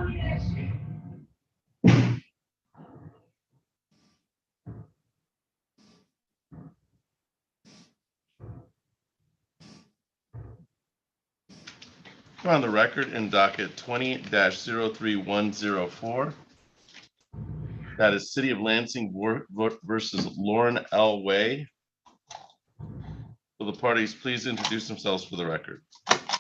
We're on the record in docket 20-03104. That is City of Lansing versus Lauren L. Way. Will the parties please introduce themselves for the record?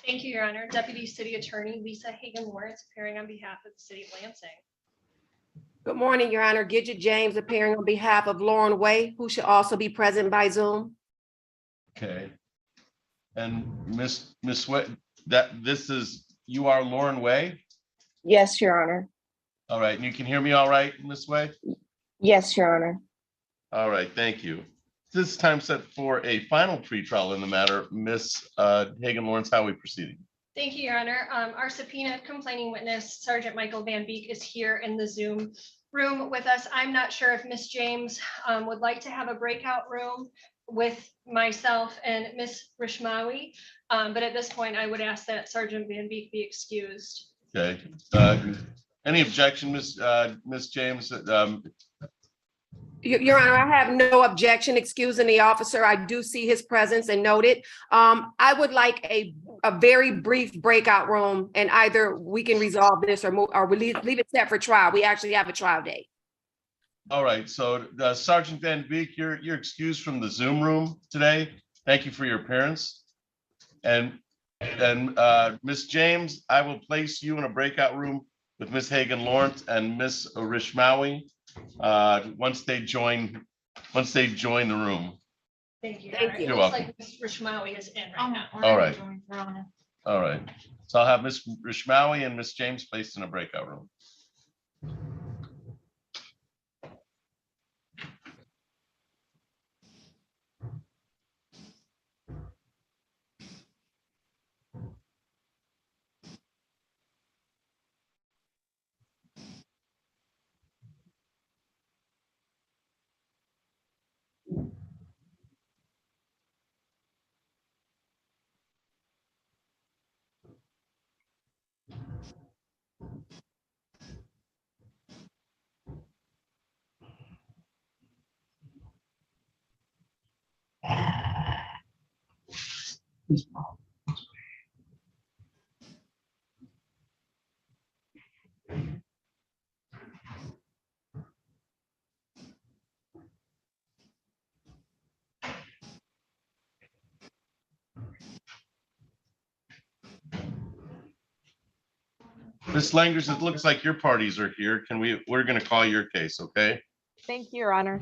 Thank you, Your Honor. Deputy City Attorney Lisa Hagan-Lawrence appearing on behalf of the City of Lansing. Good morning, Your Honor. Gidget James appearing on behalf of Lauren Way, who should also be present by Zoom. Okay. And Miss Way, you are Lauren Way? Yes, Your Honor. All right, and you can hear me all right, Miss Way? Yes, Your Honor. All right, thank you. This time set for a final pretrial in the matter. Miss Hagan-Lawrence, how are we proceeding? Thank you, Your Honor. Our subpoena complaining witness, Sergeant Michael Van Beek, is here in the Zoom room with us. I'm not sure if Miss James would like to have a breakout room with myself and Miss Rishmawi, but at this point, I would ask that Sergeant Van Beek be excused. Okay. Any objection, Miss James? Your Honor, I have no objection excusing the officer. I do see his presence and note it. I would like a very brief breakout room, and either we can resolve this or we leave it set for trial. We actually have a trial date. All right, so Sergeant Van Beek, you're excused from the Zoom room today. Thank you for your appearance. And Miss James, I will place you in a breakout room with Miss Hagan-Lawrence and Miss Rishmawi once they join the room. Thank you. Thank you. It looks like Miss Rishmawi is in right now. All right. All right. So I'll have Miss Rishmawi and Miss James placed in a breakout room. Ms. Langers, it looks like your parties are here. We're going to call your case, okay? Thank you, Your Honor.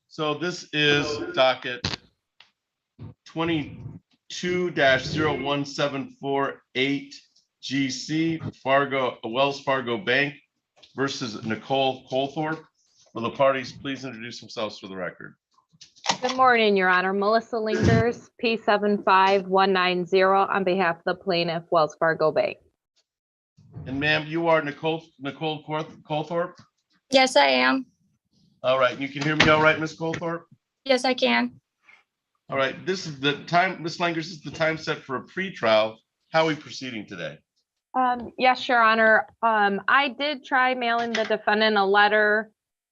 So this is docket 22-01748 GC Wells Fargo Bank versus Nicole Colthorpe. Will the parties please introduce themselves for the record? Good morning, Your Honor. Melissa Lingers, P75190, on behalf of the plaintiff, Wells Fargo Bank. And ma'am, you are Nicole Colthorpe? Yes, I am. All right, you can hear me all right, Ms. Colthorpe? Yes, I can. All right, this is the time, Ms. Langers, this is the time set for a pretrial. How are we proceeding today? Yes, Your Honor. I did try mailing the defendant a letter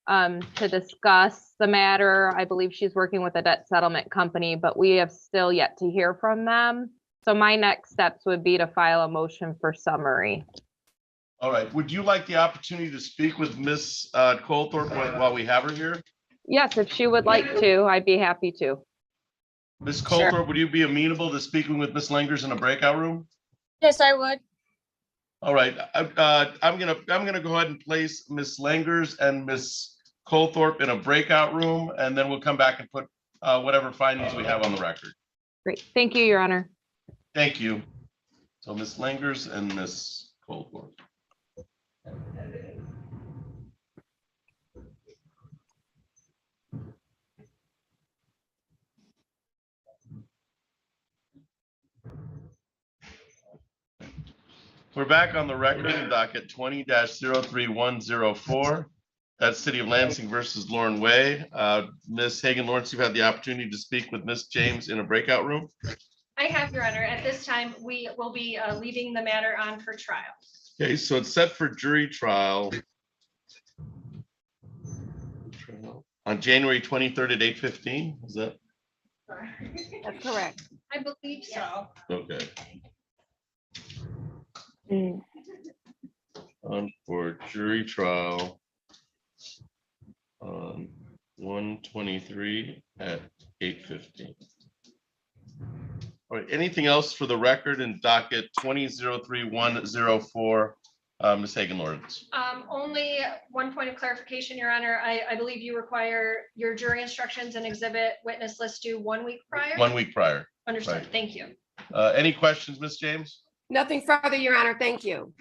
to discuss the matter. I believe she's working with a debt settlement company, but we have still yet to hear from them. So my next steps would be to file a motion for summary. All right, would you like the opportunity to speak with Ms. Colthorpe while we have her here? Yes, if she would like to, I'd be happy to. Ms. Colthorpe, would you be amenable to speaking with Ms. Langers in a breakout room? Yes, I would. All right, I'm gonna go ahead and place Ms. Langers and Ms. Colthorpe in a breakout room, and then we'll come back and put whatever findings we have on the record. Great. Thank you, Your Honor. Thank you. So Ms. Langers and Ms. Colthorpe. We're back on the record in docket 20-03104. That's City of Lansing versus Lauren Way. Ms. Hagan Lawrence, you've had the opportunity to speak with Ms. James in a breakout room. I have, Your Honor. At this time, we will be leaving the matter on for trial. Okay, so it's set for jury trial on January 23rd at 8:15. Is that That's correct. I believe so. okay? Mm. On for jury trial on 1/23 at 8:15. All right, anything else for the record in docket 20-3-104, Ms. Hagan Lawrence? Only one point of clarification, Your Honor. I believe you require your jury instructions and exhibit witness list due 1 week prior. 1 week prior. Understood. right. Thank you. Any questions, Ms. James? Nothing further, Your Honor. Thank you.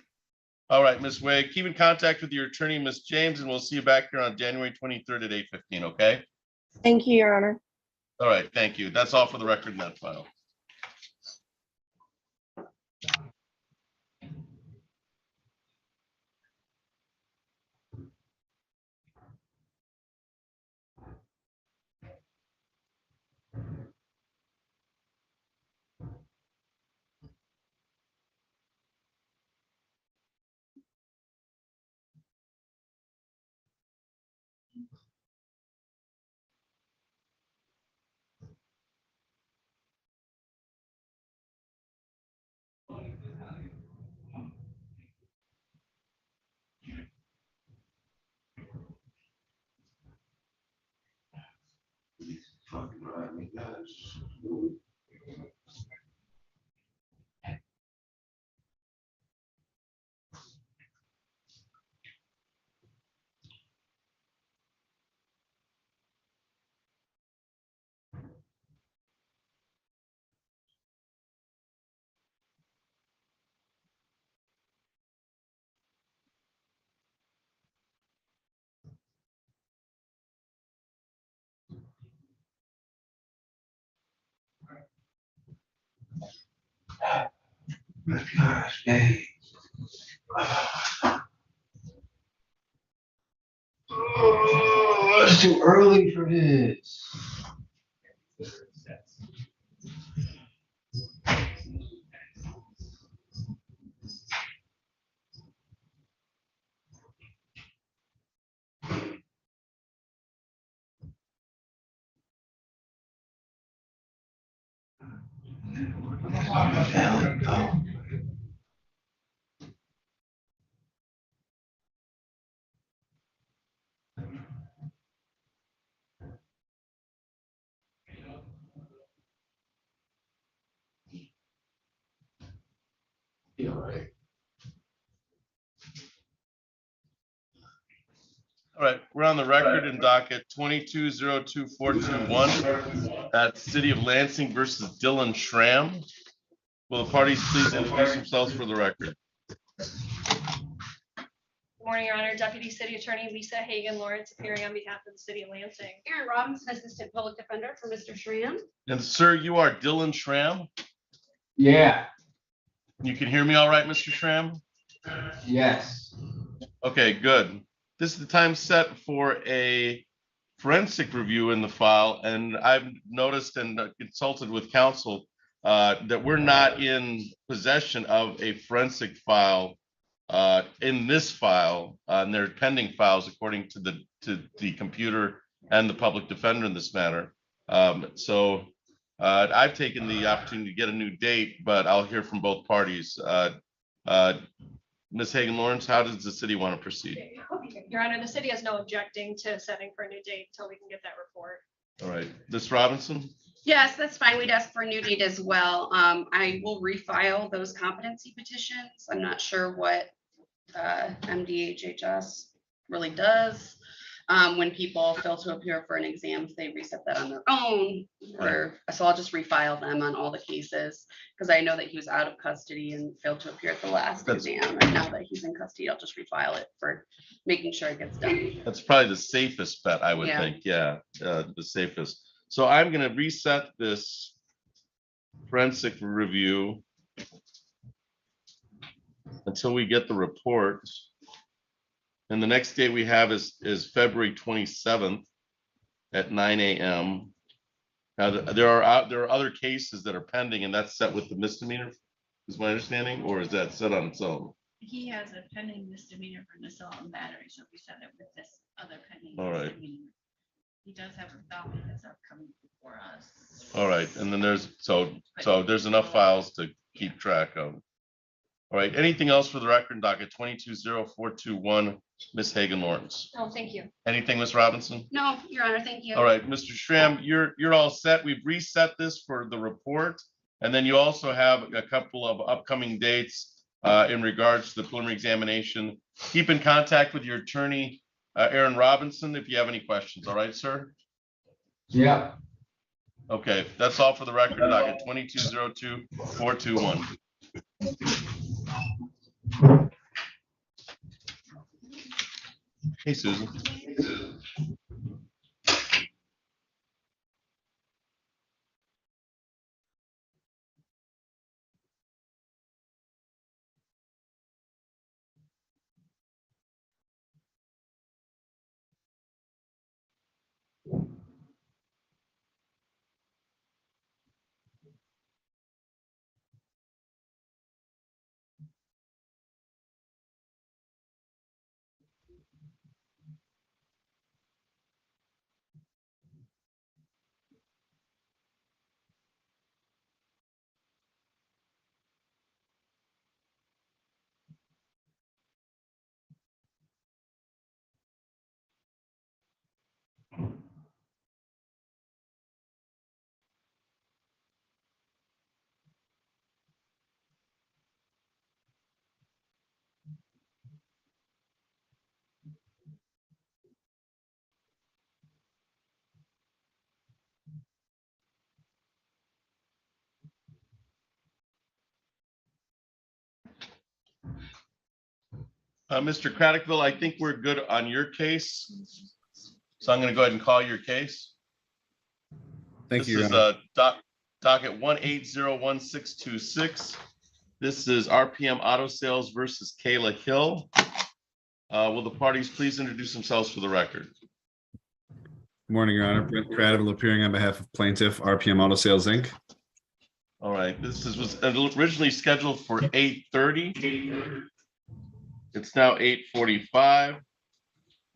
All right, Ms. Way, keep in contact with your attorney, Ms. James, and we'll see you back here on January 23rd at 8:15, okay? Thank you, Your Honor. All right, thank you. That's all for the record in that file. Gosh, dang. Oh, it's too early for this. Yeah, right. All right, we're on the record in docket 22-02421. That's City of Lansing versus Dylan Schramm. Will the parties please introduce themselves for the record? Good morning, Your Honor. Deputy City Attorney Lisa Hagan Lawrence appearing on behalf of the City of Lansing. Aaron Robinson, Assistant Public Defender for Mr. Shram. And sir, you are Dylan Schramm? Yeah, You can hear me all right, Mr. Schramm? yes. Okay, good. This is the time set for a forensic review in the file, and I've noticed and consulted with counsel that we're not in possession of a forensic file in this file, and they're pending files according to the computer and the public defender in this matter. So I've taken the opportunity to get a new date, but I'll hear from both parties. Ms. Hagan Lawrence, how does the city want to proceed? Your Honor, the city has no objecting to setting for a new date until we can get that report. All right, Ms. Robinson? Yes, that's fine. We'd ask for a new date as well. I will refile those competency petitions. I'm not sure what MDHHS really does. When people fail to appear for an exam, if they reset that on their own, so I'll just refile them on all the cases, because I know that he was out of custody and failed to appear at the last exam, and now that he's in custody, I'll just refile it for making sure it gets done. That's probably the safest bet, I would Yeah. think. Yeah, the safest. So I'm going to reset this forensic review until we get the report And the next date we have is February 27th at 9 a.m. Now, there are other cases that are pending, and that's set with the misdemeanor, is my understanding, or is that set on its own? He has a pending misdemeanor for an assault and battery, so we set it with this other pending All right. misdemeanor. He does have a felony that's upcoming before us. All right, and then there's there's enough files to keep track of. All right, anything else for the record, docket 220421, Ms. Hagan Lawrence? No, thank you. Anything, Ms. Robinson? No, Your Honor, thank you. All right, Mr. Schramm, you're all set. We've reset this for the report. And then you also have a couple of upcoming dates in regards to the preliminary examination. Keep in contact with your attorney, Aaron Robinson, if you have any questions. All right, sir? Yeah. Okay, that's all for the record, docket 2202-421. Hey, Susan. Mr. Craddockville, I think we're good on your case. So I'm going to go ahead and call your case. Thank you. This is docket 1801626. This is RPM Auto Sales versus Kayla Hill. Will the parties please introduce themselves for the record? Good morning, Your Honor. Brent Craddockville appearing on behalf of plaintiff RPM Auto Sales, Inc. All right, this was originally scheduled for 8:30. It's now 8:45.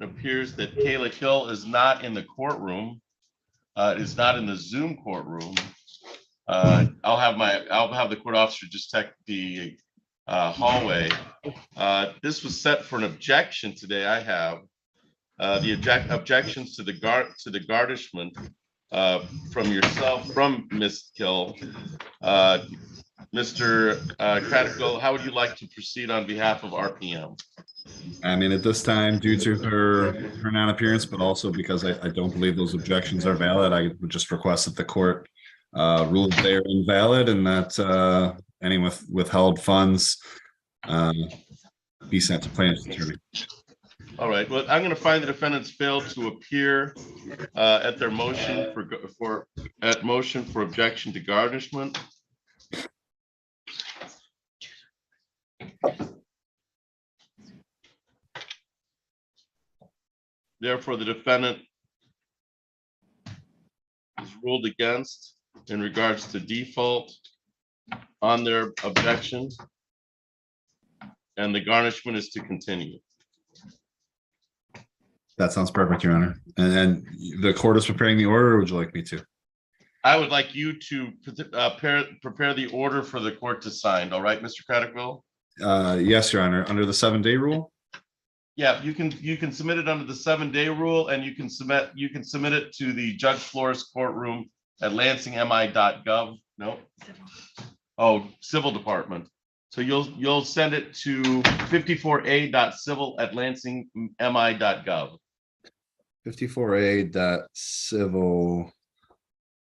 It appears that Kayla Hill is not in the courtroom. Is not in the Zoom courtroom. I'll have the court officer just check the hallway. This was set for an objection today. I have the objections to the garnishment from yourself, from Ms. Hill. Mr. Craddockville, how would you like to proceed on behalf of RPM? I mean, at this time, due to her non-appearance, but also because I don't believe those objections are valid, I would just request that the court rule they are invalid and that any withheld funds be sent to plaintiff's attorney. All right, well, I'm going to find the defendants failed to appear at their motion for objection to garnishment. Therefore, the defendant is ruled against in regards to default on their objection, and the garnishment is to continue. That sounds perfect, Your Honor. And the court is preparing the order, or would you like me to? I would like you to prepare the order for the court to sign. All right, Mr. Craddockville? Yes, Your Honor. Under the 7-day rule? Yeah, you can submit it under the 7-day rule, and you can submit it to the Judge Flores courtroom at lansingmi.gov. No. Oh, Civil Department. So you'll send it to 54a.civil@lansingmi.gov. 54a.civil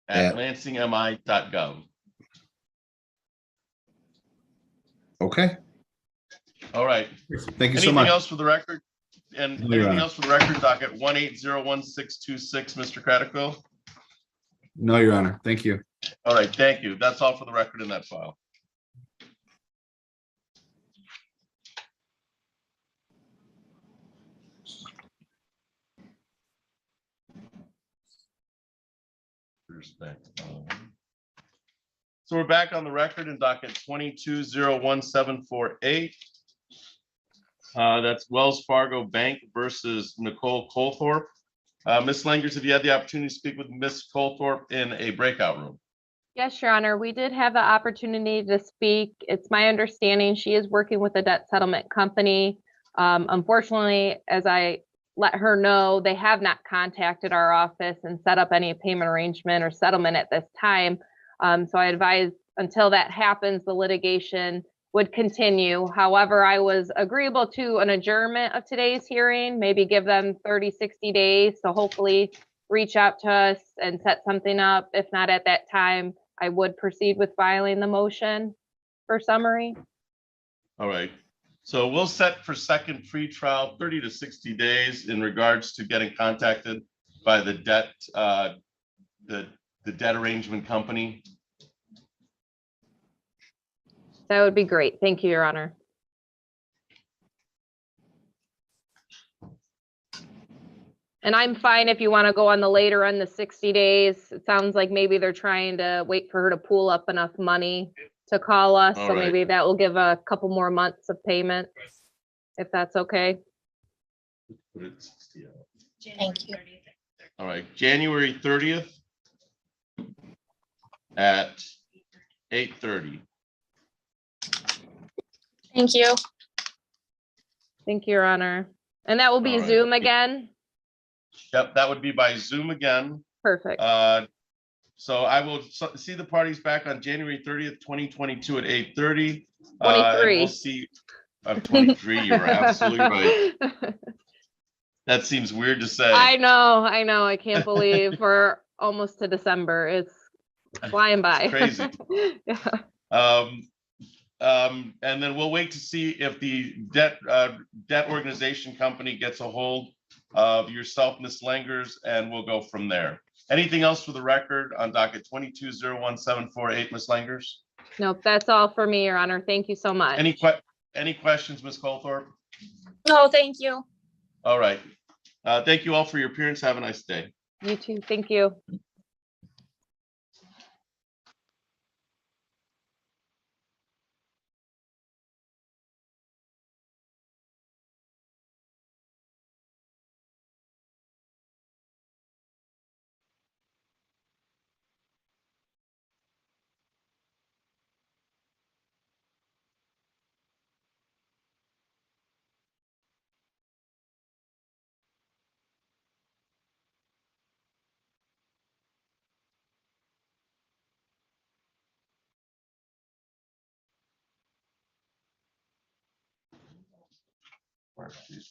at lansingmi.gov. Okay. All right. Thank you so Anything much. else for the record? And No, Your anything Honor. else for the record, docket 1801626, Mr. Craddockville? No, Your Honor. Thank you. All right, thank you. That's all for the record in that file. respect. So we're back on the record in docket 22-01748. That's Wells Fargo Bank versus Nicole Colthorpe. Ms. Langers, have you had the opportunity to speak with Ms. Colthorpe in a breakout room? Yes, Your Honor, we did have the opportunity to speak. It's my understanding she is working with a debt settlement company. Unfortunately, as I let her know, they have not contacted our office and set up any payment arrangement or settlement at this time. So I advise until that happens, the litigation would continue. However, I was agreeable to an adjournment of today's hearing, maybe give them 30, 60 days. So hopefully reach out to us and set something up. If not at that time, I would proceed with filing the motion for summary. All right. So we'll set for second pretrial 30 to 60 days in regards to getting contacted by the debt, the debt arrangement company. That would be great. Thank you, Your Honor. And I'm fine if you want to go on the later on the 60 days. It sounds like maybe they're trying to wait for her to pool up enough money to call us. All So right. maybe that will give a couple more months of payment, if that's okay. Put it 60 out. Thank you. All right, January 30th at 8:30. Thank you. Thank you, Your Honor. And that will be All right. Zoom again? Yep, that would be by Zoom again. Perfect. So I will see the parties back on January 30th, 2022 at 8:30. 23. We'll see. 23, you're absolutely right. That seems weird to say. I know. I can't believe we're almost to December. It's flying by. It's crazy. Yeah. And then we'll wait to see if the debt organization company gets a hold of yourself, Ms. Langers, and we'll go from there. Anything else for the record on docket 22-01748, Ms. Langers? Nope, that's all for me, Your Honor. Thank you so much. Any questions, Ms. Colthorpe? No, thank you. All right. Thank you all for your appearance. Have a nice day. You too. Thank you.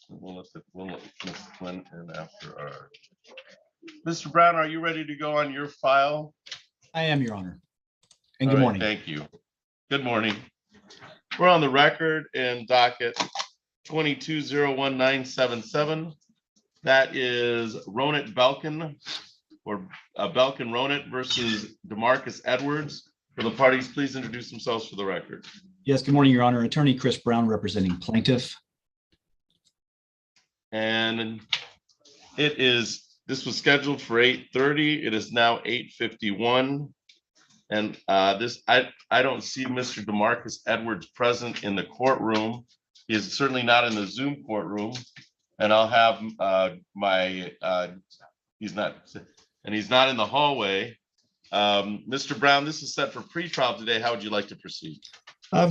We'll let Ms. Flynn in after our. Mr. Brown, are you ready to go on your file? I am, Your Honor. And good All right, morning. thank you. Good morning. We're on the record in docket 22-01977. That is Ronit Belkin or Belkin Ronit versus DeMarcus Edwards. For the parties, please introduce themselves for the record. Yes, good morning, Your Honor. Attorney Chris Brown representing plaintiff. And this was scheduled for 8:30. It is now 8:51. And I don't see Mr. DeMarcus Edwards present in the courtroom. He is certainly not in the Zoom courtroom. And I'll have he's not in the hallway. Mr. Brown, this is set for pretrial today. How would you like to proceed?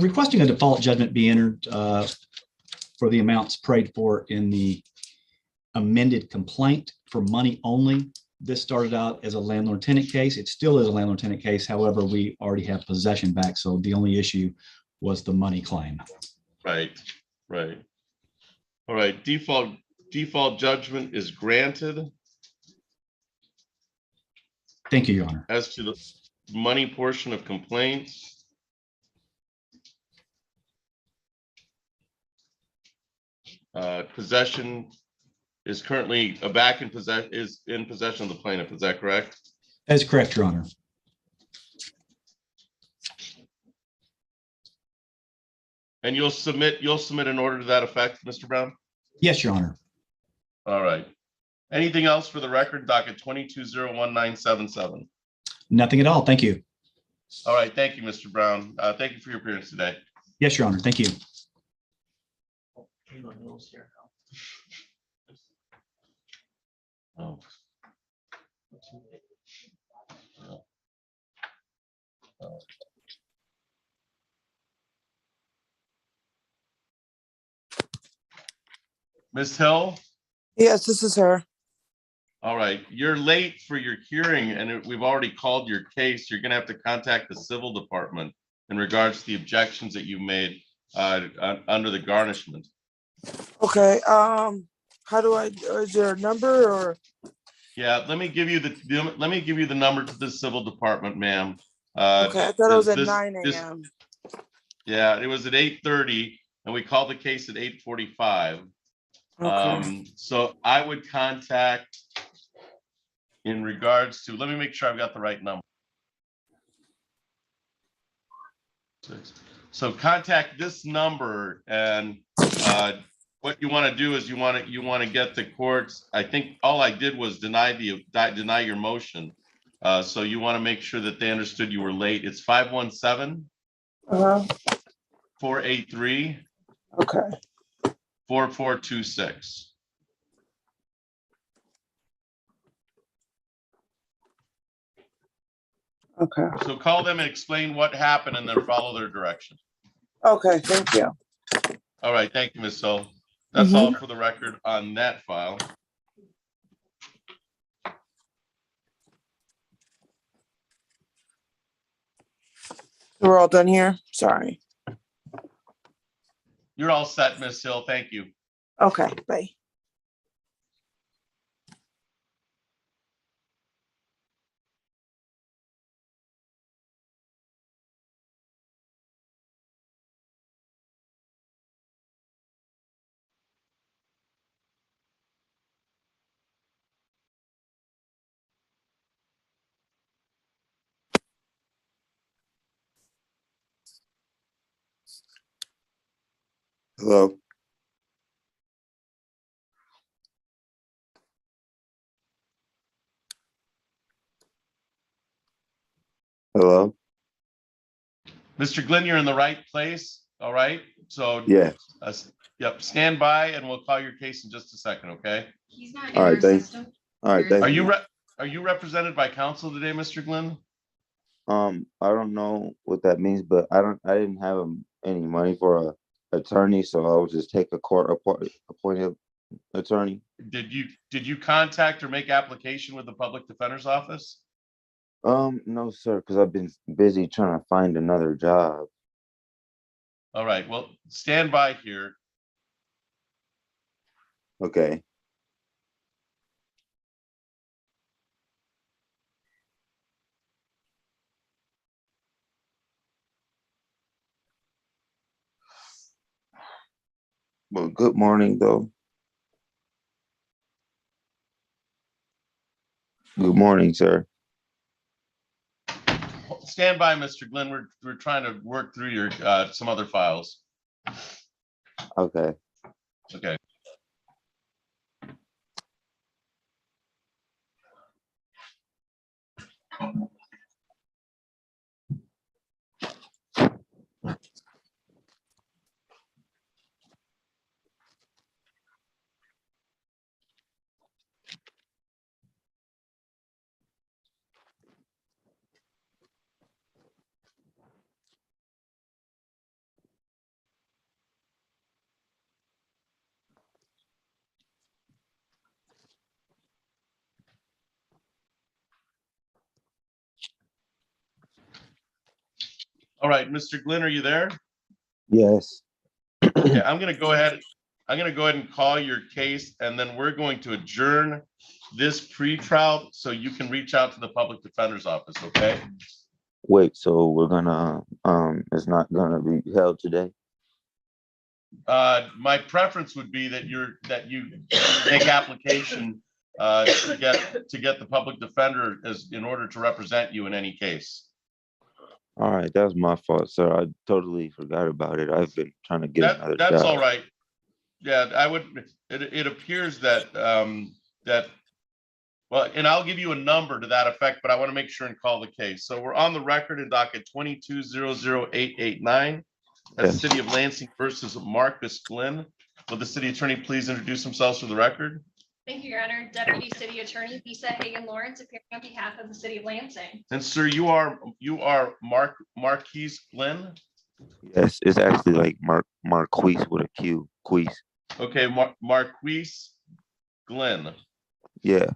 Requesting a default judgment be entered for the amounts prayed for in the amended complaint for money only. This started out as a landlord-tenant case. It still is a landlord-tenant case. However, we already have possession back. So the only issue was the money claim. Right. All right, default judgment is granted. Thank you, Your Honor. As to the money portion of complaints. Possession is currently back in possession, is in possession of the plaintiff. Is that correct? That is correct, Your Honor. And you'll submit an order to that effect, Mr. Brown? Yes, Your Honor. All right. Anything else for the record? Docket 22-01977. Nothing at all. Thank you. All right, thank you, Mr. Brown. Thank you for your appearance today. Yes, Your Honor. Thank you. Oh. Ms. Hill? Yes, this is her. All right, you're late for your hearing and we've already called your case. You're gonna have to contact the civil department in regards to the objections that you made under the garnishment. Okay, how do I, is there a number or? Yeah, let me give you the number to the civil department, ma'am. Okay, I thought it was at this- 9 this- a.m. Yeah, it was at 8:30 and we called the case at 8:45. Okay, So I would contact in regards to, let me make sure I've got the right number. So contact this number and what you want to do is you want to get the courts. I think all I did was deny your motion. So you want to make sure that they understood you were late. It's 517 483 okay, 4426. okay, So call them and explain what happened and then follow their direction. okay, thank you. All right, thank you, Ms. Hull. That's all for the record on that file. We're all done here? Sorry. You're all set, Ms. Hill. Thank you. Okay, bye. Hello. Hello. Mr. Glenn, you're in the right place. All right. So, Yeah. yep, stand by and we'll call your case in just a second. Okay. He's not in All our right. Thanks. system. All right. Thank Are you. you represented by counsel today, Mr. Glenn? I don't know what that means, but I didn't have any money for a attorney, so I would just take a court appointed attorney. Did you contact or make application with the public defender's office? No, sir, because I've been busy trying to find another job. All right. Well, stand by here. Okay. Well, good morning, though. Good morning, sir. Stand by, Mr. Glenn. We're trying to work through your some other files. Okay. Okay. All right, Mr. Glenn, are you there? Yes. Okay, I'm gonna go ahead and call your case, and then we're going to adjourn this pre-trial so you can reach out to the public defender's office, okay? Wait, so we're gonna it's not gonna be held today? My preference would be that you make application to get the public defender in order to represent you in any case. All right, that was my fault, sir. I totally forgot about it. I've been trying to get another That's job. all right. Yeah, it appears that Well, and I'll give you a number to that effect, but I want to make sure and call the case. So we're on the record in docket 22-00889. That's the City of Lansing versus Marcus Glenn. Will the city attorney please introduce themselves for the record? Thank you, Your Honor. Deputy City Attorney Lisa Hagan Lawrence appearing on behalf of the City of Lansing. And sir, you are Marquise Glenn? Yes, it's actually like Marquise with a Q. Queese. Okay, Marquise Glenn. Yeah.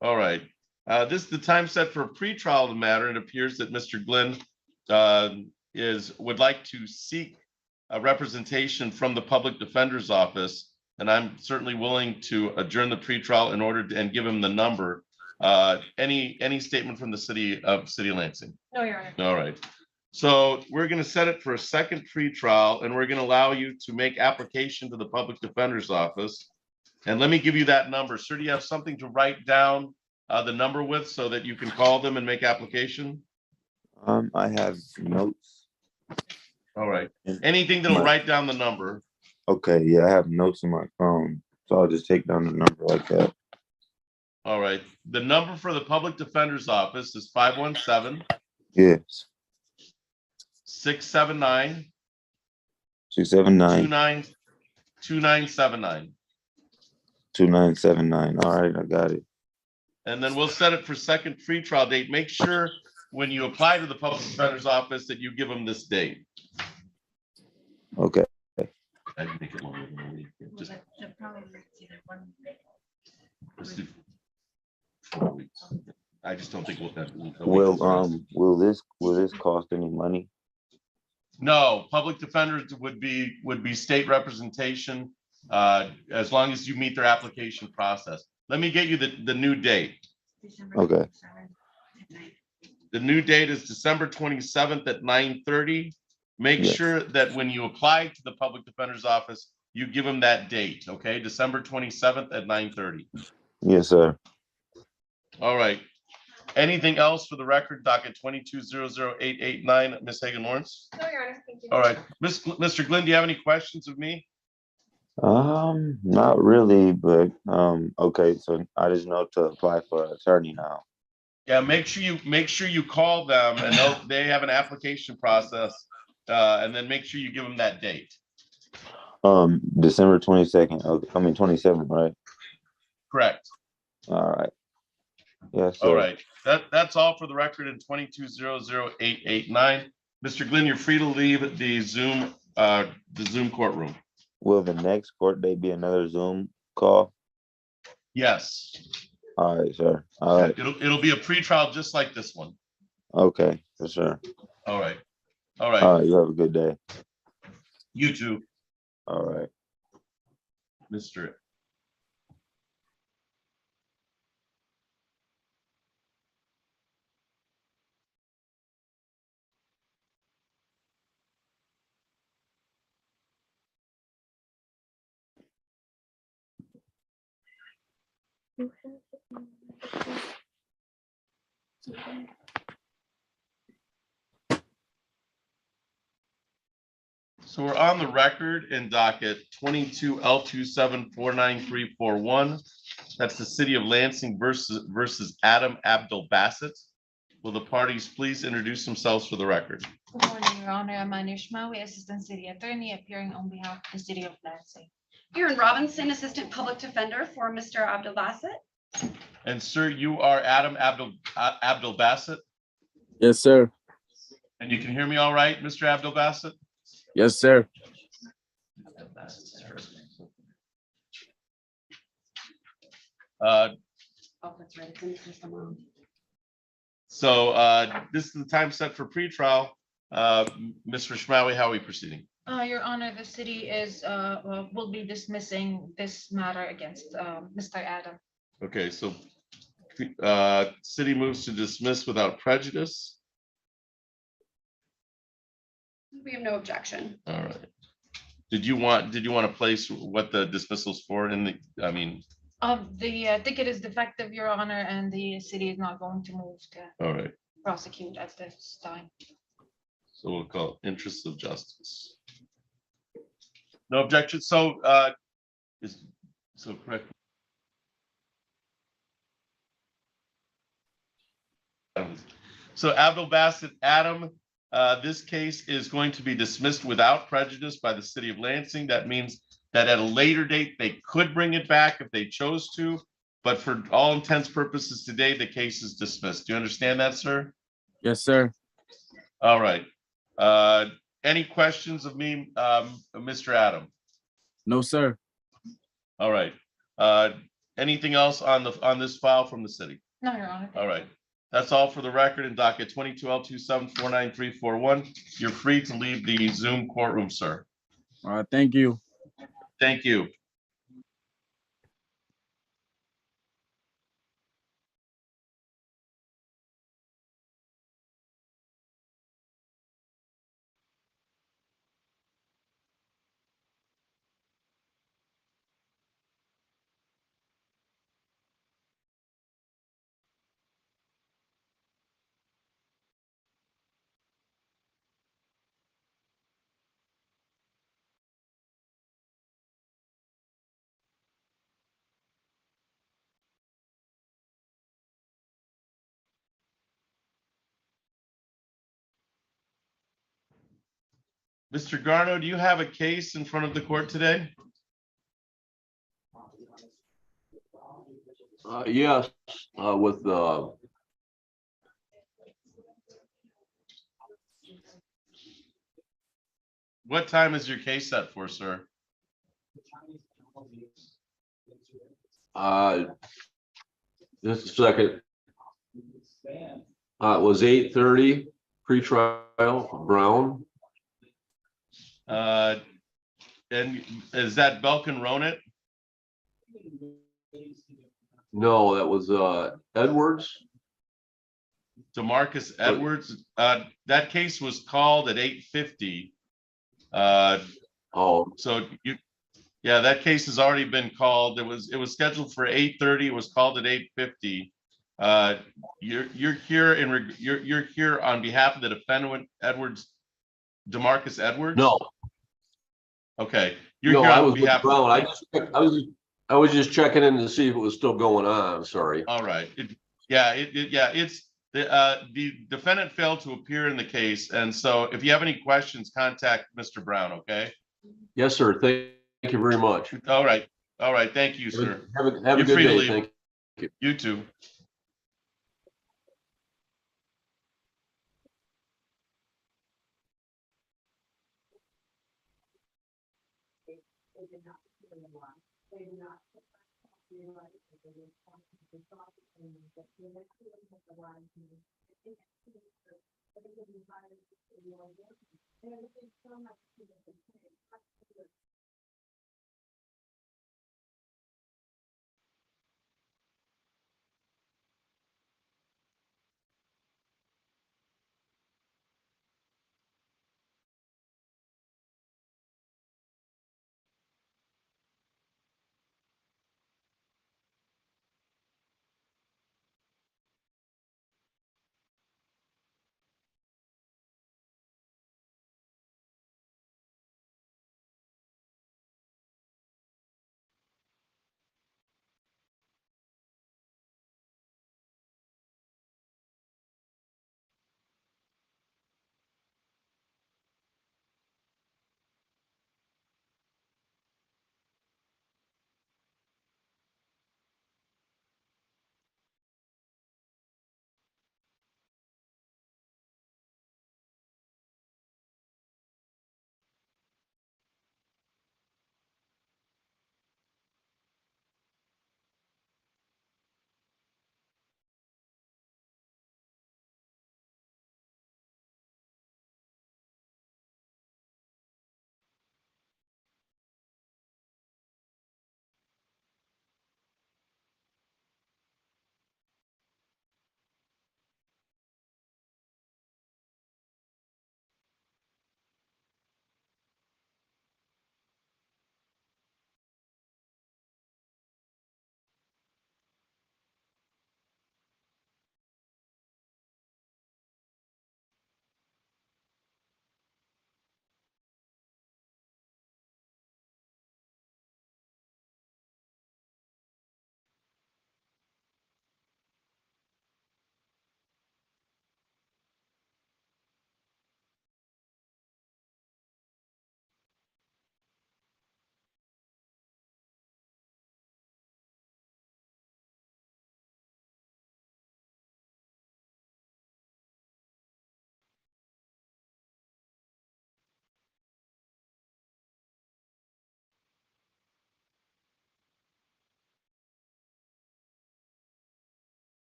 All right. This is the time set for a pretrial of the matter. It appears that Mr. Glenn would like to seek a representation from the public defender's office, and I'm certainly willing to adjourn the pretrial in order to and give him the number. Any statement from the city of Lansing? No, Your Honor. All right. So we're going to set it for a second pretrial, and we're going to allow you to make application to the public defender's office. And let me give you that number. Sir, do you have something to write down the number with so that you can call them and make application? I have notes. All right. Anything that'll write down the number. Okay, yeah, I have notes in my phone, so I'll just take down the number like that. All right. The number for the public defender's office is 517. Yes. 679. 679. 2979. 2979. All right, I got it. And then we'll set it for second free trial date. Make sure when you apply to the public defender's office that you give them this date. Okay. I can make it longer than a week. Just let's do 4 weeks. I just don't think we'll have. Will this cost any money? No, public defenders would be state representation as long as you meet their application process. Let me get you the new date. Okay. The new date is December 27th at 9:30. Make sure that when you apply to the public defender's office, you give them that date, okay? December 27th at 9:30. Yes, sir. All right. Anything else for the record? Docket 22-00889, Ms. Hagan Lawrence? No, Your Honor. Thank you. All right. Mr. Glenn, do you have any questions of me? Not really, but okay, so I just know to apply for an attorney now. Yeah, make sure you call them and they have an application process, and then make sure you give them that date. December 22nd. Okay, I mean 27th, right? Correct. All right. Yes. All right. That's all for the record in 22-00889. Mr. Glenn, you're free to leave the Zoom courtroom. Will the next court date be another Zoom call? Yes. All right, sir. All right. It'll be a pretrial just like this one. Okay, for sure. All right. All right. All right. You have a good day. You too. All right. Mr. So we're on the record in docket 22L2749341. That's the City of Lansing versus Adam Abdel-Bassett. Will the parties please introduce themselves for the record? Good morning, Your Honor. I'm Anish Maui, Assistant City Attorney, appearing on behalf of the City of Lansing. Aaron Robinson, Assistant Public Defender for Mr. Abdel-Bassett. And sir, you are Adam Abdel-Bassett? Yes, sir. And you can hear me all right, Mr. Abdel-Bassett? Yes, sir. Oh, that's right. It's in the system. So this is the time set for pretrial. Mr. Shmawi, how are we proceeding? Your Honor, the city will be dismissing this matter against Mr. Adam. Okay, so city moves to dismiss without prejudice. We have no objection. All right. Did you want to place what the dismissal's for in the, I mean? The ticket is defective, Your Honor, and the city is not going to move to All right. prosecute at this time. So we'll call it interests of justice. No objection. So correct. So Abdul Bassett Adam, this case is going to be dismissed without prejudice by the city of Lansing. That means that at a later date, they could bring it back if they chose to. But for all intents purposes today, the case is dismissed. Do you understand that, sir? Yes, sir. All right. Any questions of me, Mr. Adam? No, sir. All right. Anything else on this file from the city? No, Your Honor. All right. That's all for the record in docket 22L27499341. You're free to leave the Zoom courtroom, sir. All right. Thank you. Thank you. Mr. Garno, do you have a case in front of the court today? Yes, with What time is your case set for, sir? just a second. It was 8:30 pre-trial Brown. And is that Belkin Ronit? No, that was Edwards. DeMarcus Edwards. That case was called at 8:50. Oh, So yeah, that case has already been called. It was scheduled for 8:30. It was called at 8:50. You're here on behalf of the defendant Edwards, DeMarcus Edwards? no, Okay. You're no, here I on was with behalf Brown. of. I was just checking in to see if it was still going on. Sorry. All right. It's the defendant failed to appear in the case. And so if you have any questions, contact Mr. Brown, okay? Yes, sir. Thank you very much. All right. All right. Thank you, sir. Have a You're good free to day. leave. Thank you. You too.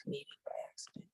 meeting by accident.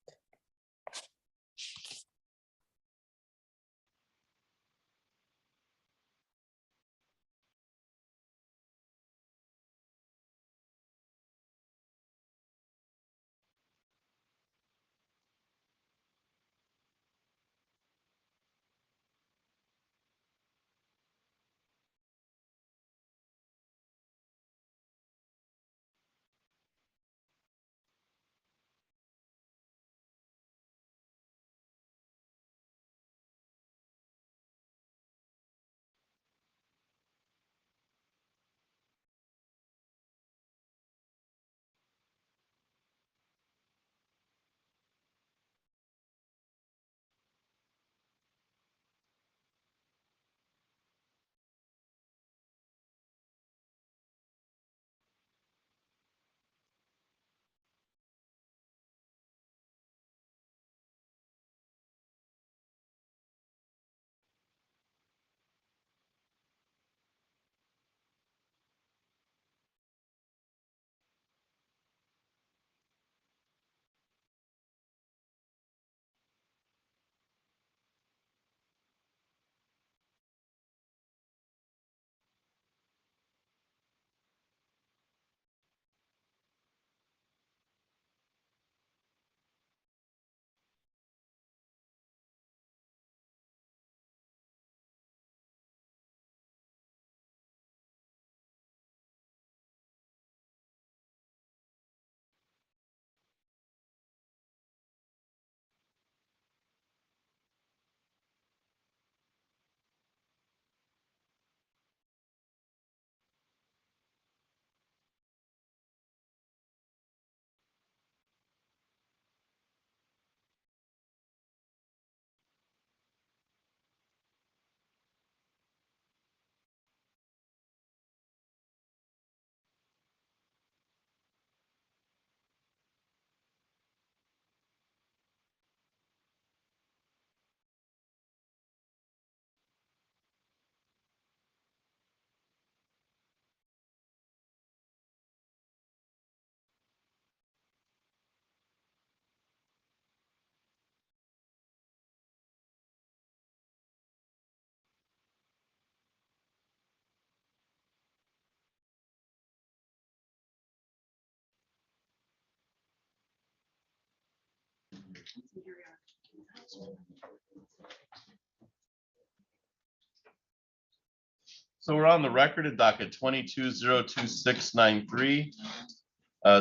So we're on the record at docket 22-02693,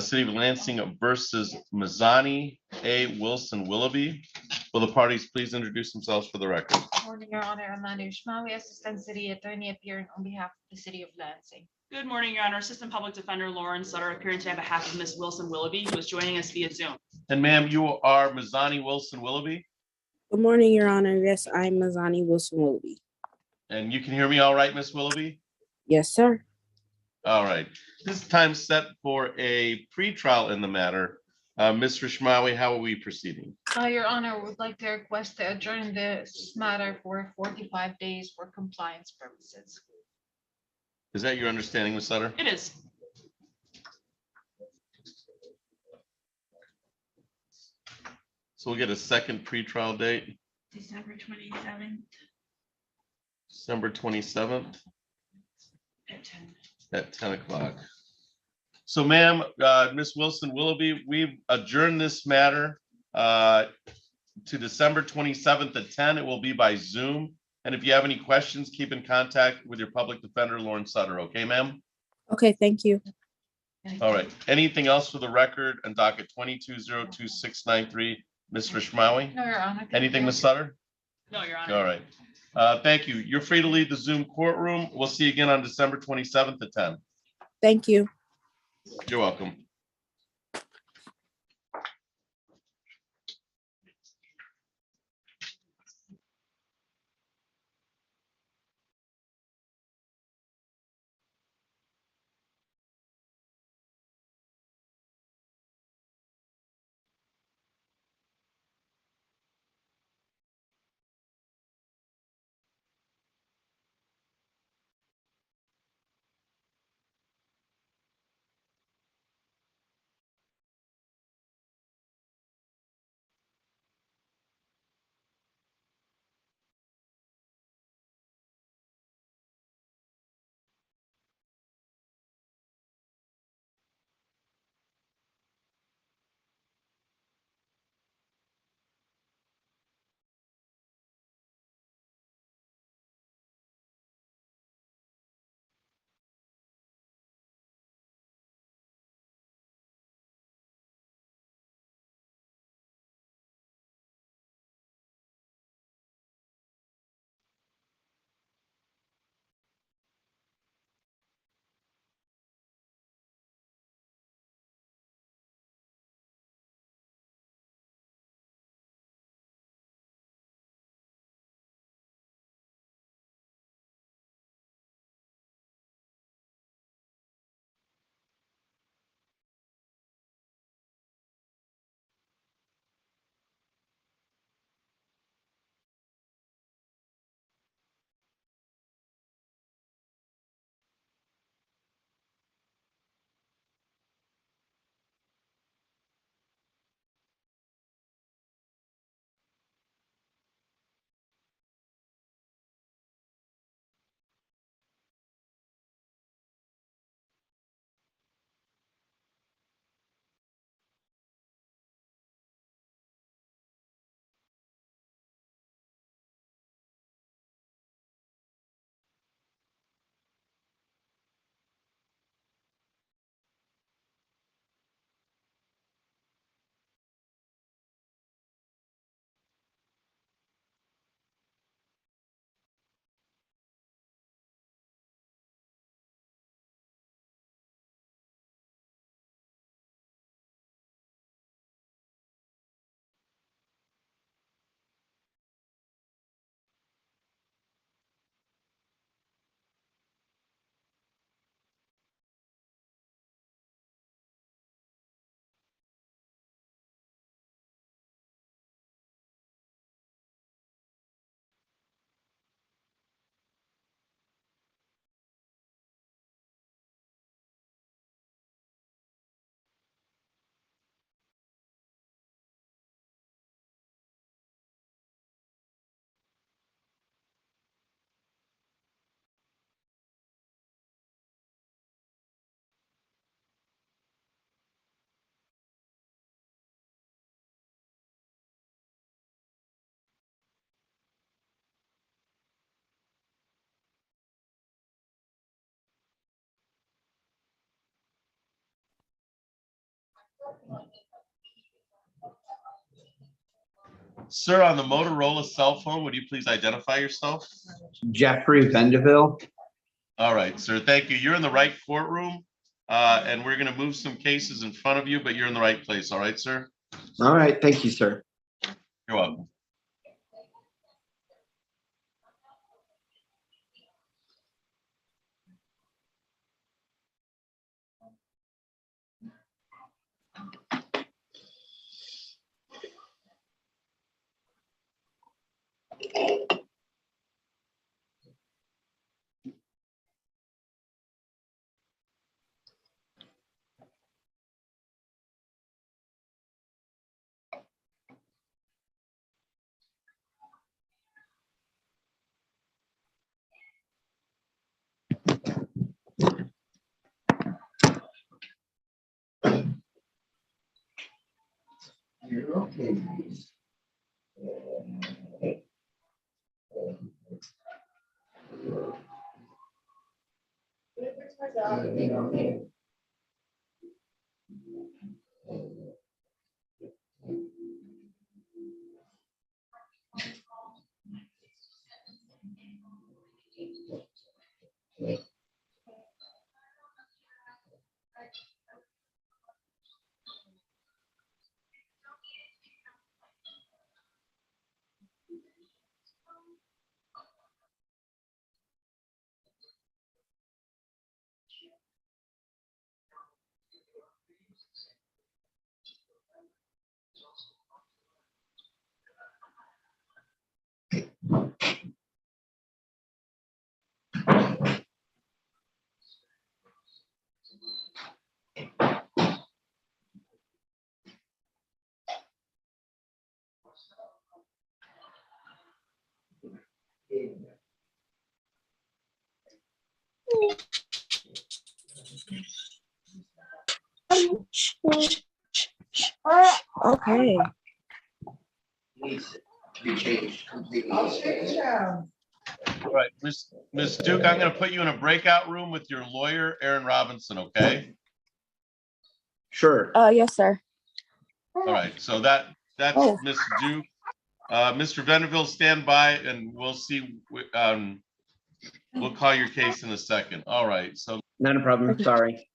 City of Lansing versus Mazzani, A. Wilson Willoughby. Will the parties please introduce themselves for the record? Morning, Your Honor. Amanda Ushmawi, Assistant City Attorney, appearing on behalf of the City of Lansing. Good morning, Your Honor. Assistant Public Defender Lauren Sutter appearing today on behalf of Ms. Wilson Willoughby, who is joining us via Zoom. And ma'am, you are Mazzani Wilson Willoughby, Good morning, Your Honor. Yes, I'm Mazzani Wilson Willoughby. and you can hear me all right, Miss Willoughby? Yes, sir. All right. This time set for a pretrial in the matter. Ms. Rishmawi, how are we proceeding? Your Honor, would like to request to adjourn this matter for 45 days for compliance purposes. Is that your understanding, Ms. Sutter? It is. So we'll get a second pretrial date, December 27th December 27th at 10. at 10 o'clock. So ma'am, Ms. Wilson Willoughby, we've adjourned this matter to December 27th at 10. It will be by Zoom. And if you have any questions, keep in contact with your public defender, Lauren Sutter. Okay, ma'am? Okay, thank you. All right. Anything else for the record on docket 22-02693, Ms. Rishmawi? No, Your Honor. Anything, Ms. Sutter? No, Your Honor. All right. Thank you. You're free to leave the Zoom courtroom. We'll see you again on December 27th at 10. Thank you. You're welcome. Sir, on the Motorola cell phone, would you please identify yourself? Jeffrey Vanderbilt. All right, sir, thank you. You're in the right courtroom, and we're gonna move some cases in front of you, but you're in the right place, all right, sir? All right, thank you, sir. You're welcome. You're okay. Okay. All right, Ms. Duke, I'm gonna put you in a breakout room with your lawyer, Aaron Robinson, okay? Sure. Yes, sir. All right, so that's Oh. Ms. Duke. Mr. Vanderbilt, stand by and we'll see, we'll call your case in a second. All right, so. Not a problem, sorry.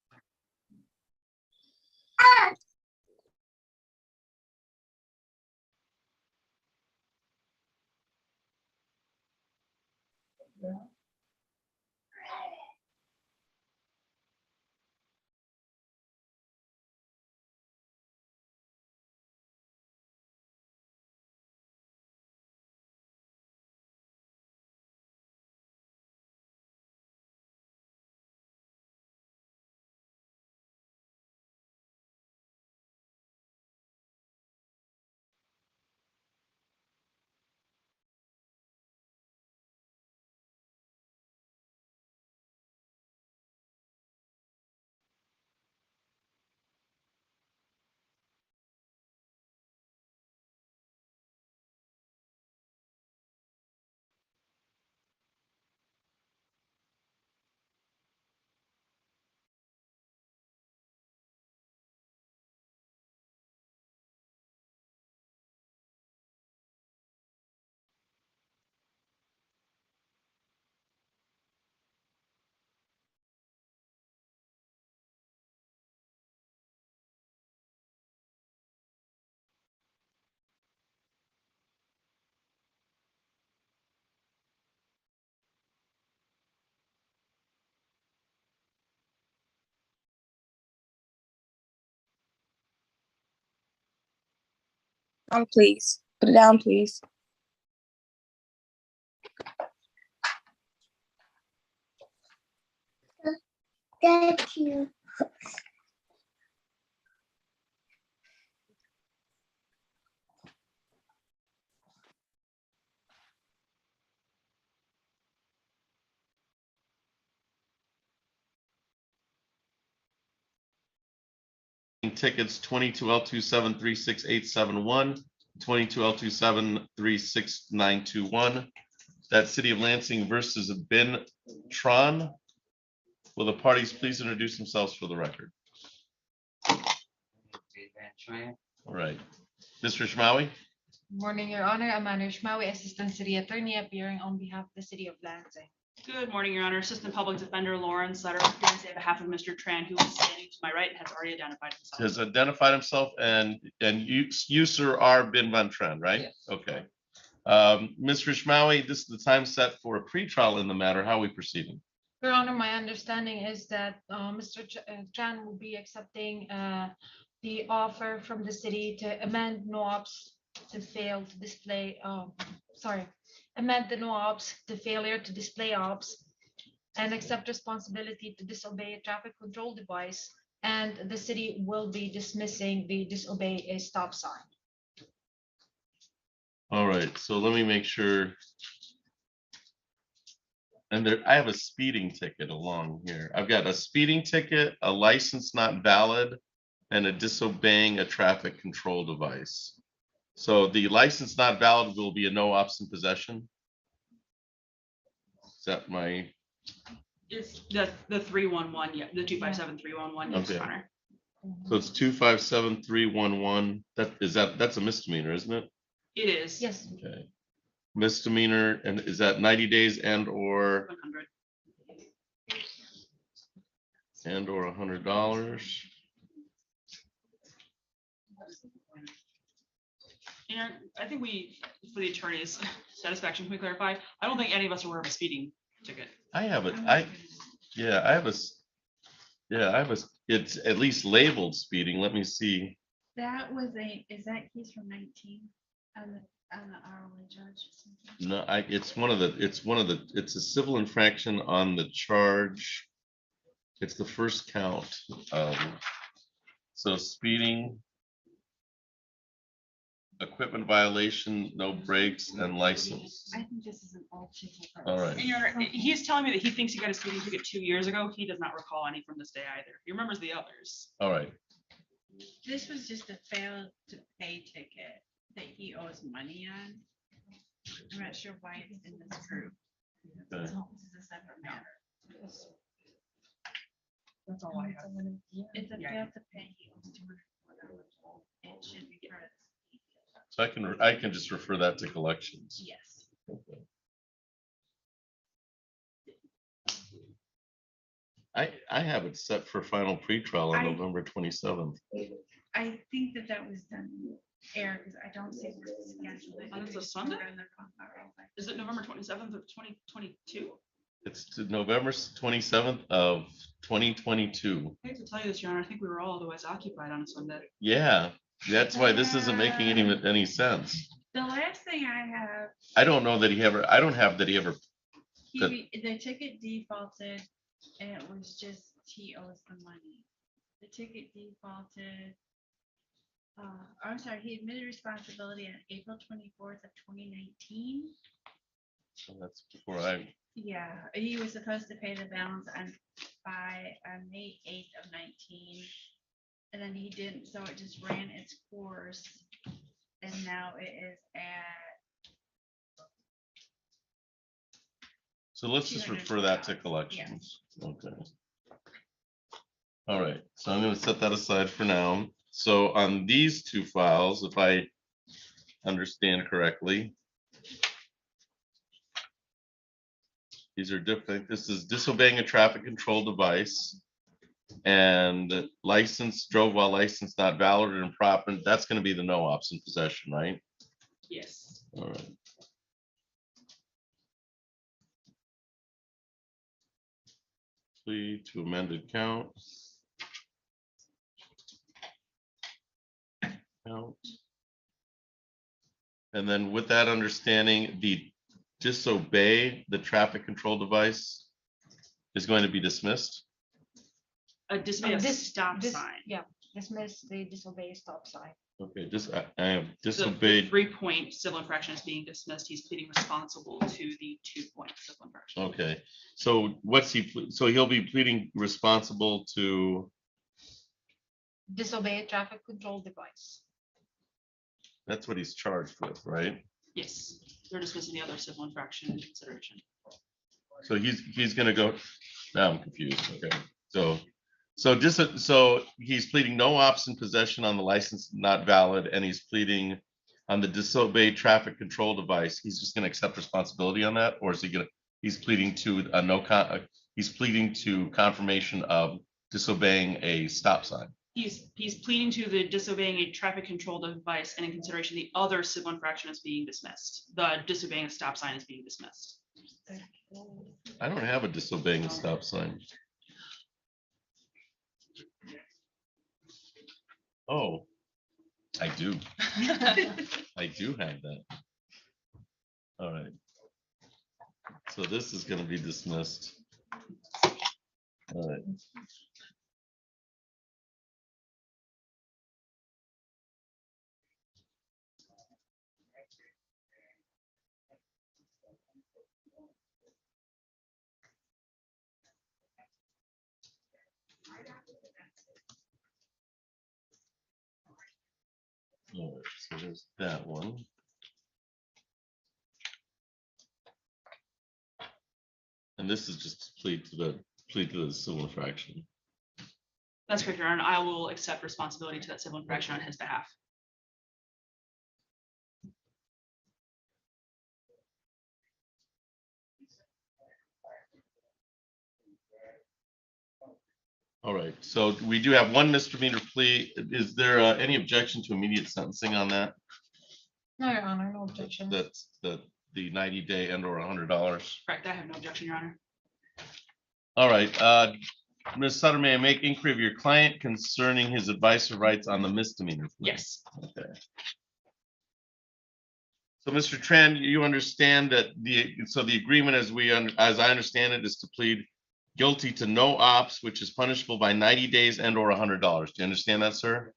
Please. Put it down, please. Thank you. Tickets 22L2736871, 22L2736921. That's City of Lansing versus Ben Tron. Will the parties please introduce themselves for the record? All right. Mr. Shmawi? Morning, Your Honor. Amanda Shmawi, Assistant City Attorney, appearing on behalf of the City of Lansing. Good morning, Your Honor. Assistant Public Defender Lauren Sutter, appearance on behalf of Mr. Tran, who is standing to my right and has already identified himself. Has identified himself, and you, sir, are Ben Van Tran, right? Yes. Okay. Mr. Shmawi, this is the time set for a pretrial in the matter. How are we proceeding? Your Honor, my understanding is that Mr. Tran will be accepting the offer from the city to amend NOAPs to fail to display, amend the NOAPs to failure to display ops and accept responsibility to disobey a traffic control device, and the city will be dismissing the disobey a stop sign. All right, so let me make sure. And there, I have a speeding ticket along here. I've got a speeding ticket, a license not valid, and a disobeying a traffic control device. So the license not valid will be a no ops in possession. Is that my? It's the 311, yeah, the 257-311, yes, Okay. Your Honor. So it's 257-311. That's a misdemeanor, isn't it? It is. Yes. Okay. Misdemeanor, and is that 90 days and or 100. $100? And I think for the attorney's satisfaction, can we clarify? I don't think any of us are aware of a speeding ticket. I have it. I have a, it's at least labeled speeding. Let me see. That was is that case from 19 on the hourly judge? No, it's a civil infraction on the charge. It's the first count. So speeding, equipment violation, no brakes, and license. I think this is an old chicken. All right. And Your Honor, he's telling me that he thinks he got a speeding ticket 2 years ago. He does not recall any from this day either. He remembers the others. All right. This was just a fail to pay ticket that he owes money on. I'm not sure why it's in this group. Okay. This is a separate matter. That's all I have. It's a Yeah. fail to pay. He owes $204. It should be part of. So I can just refer that to collections. Yes. Okay. I have it set for final pretrial on November 27th. I think that was done in error because I don't see the schedule. Oh, it's a Sunday? Is it November 27th of 2022? It's to November 27th of 2022. I hate to tell you this, Your Honor, I think we were all otherwise occupied on Sunday. Yeah, that's why this isn't making any sense. The last thing I have, I don't know that I don't have that he ever. the ticket defaulted and it was just, he owes the money. The ticket defaulted. I'm sorry, he admitted responsibility on April 24th of 2019. So that's before I. Yeah, he was supposed to pay the balance on May 8th of 19. And then he didn't, so it just ran its course. And now it is at. So let's just refer that to collections. Okay. All right, so I'm going to set that aside for now. So on these two files, if I understand correctly, these are different. This is disobeying a traffic control device and license, drove while license not valid or improper. That's going to be the no ops in possession, right? Yes. All right. Plea to amended count. And then with that understanding, the disobey the traffic control device is going to be dismissed. Disobey a stop sign. Yeah, dismiss the disobey stop sign. Okay, I have The disobeyed. 3-point civil infraction is being dismissed. He's pleading responsible to the 2-point civil infraction. Okay, so so he'll be pleading responsible to, Disobey a traffic control device. that's what he's charged with, right? Yes, they're dismissing the other civil infraction in consideration. So he's gonna go, now I'm confused, okay, so So he's pleading no ops in possession on the license not valid, and he's pleading on the disobeyed traffic control device. He's just gonna accept responsibility on that, or is he gonna, he's pleading to a he's pleading to confirmation of disobeying a stop sign. He's pleading to the disobeying a traffic control device, and in consideration, the other civil infraction is being dismissed. The disobeying a stop sign is being dismissed. I don't have a disobeying a stop sign. Oh, I do. I do have that. All right. So this is gonna be dismissed. All right. All right, so there's that one. And this is just plead to the civil infraction. That's correct, Your Honor. I will accept responsibility to that civil infraction on his behalf. All right, so we do have one misdemeanor plea. Is there any objection to immediate sentencing on that? No, Your Honor, no objection. That's the 90-day and or $100. Correct, I have no objection, Your Honor. All right, Ms. Sutter, may I make inquiry of your client concerning his advice or rights on the misdemeanor plea? Yes. Okay. So, Mr. Tran, you understand that the agreement as I understand it is to plead guilty to no ops, which is punishable by 90 days and or $100. Do you understand that, sir?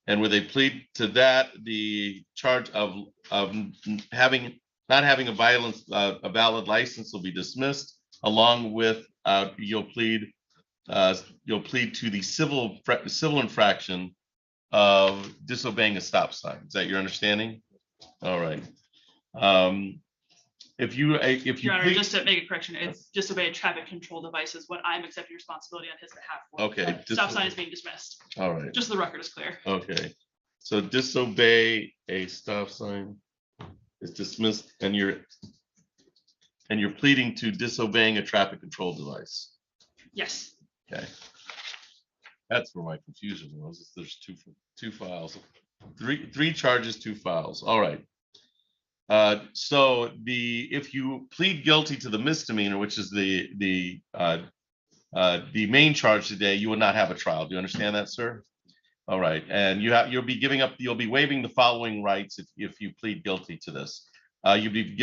And with a plea to that, the charge of not having a valid license will be dismissed, along with you'll plead to the civil infraction of disobeying a stop sign. Is that your understanding? All right. If you Your Honor, plead- just to make a correction, it's disobey traffic control devices, what I'm accepting responsibility on his behalf for. Okay. Stop sign is being dismissed. All right. Just so the record is clear. Okay. So disobey a stop sign is dismissed, and you're pleading to disobeying a traffic control device. Yes. Okay. That's where my confusion was. Is there's two files, three charges, 2 files. All right. So if you plead guilty to the misdemeanor, which is the main charge today, you will not have a trial. Do you understand that, sir? All right, and you'll be waiving the following rights if you plead guilty to this. You'd be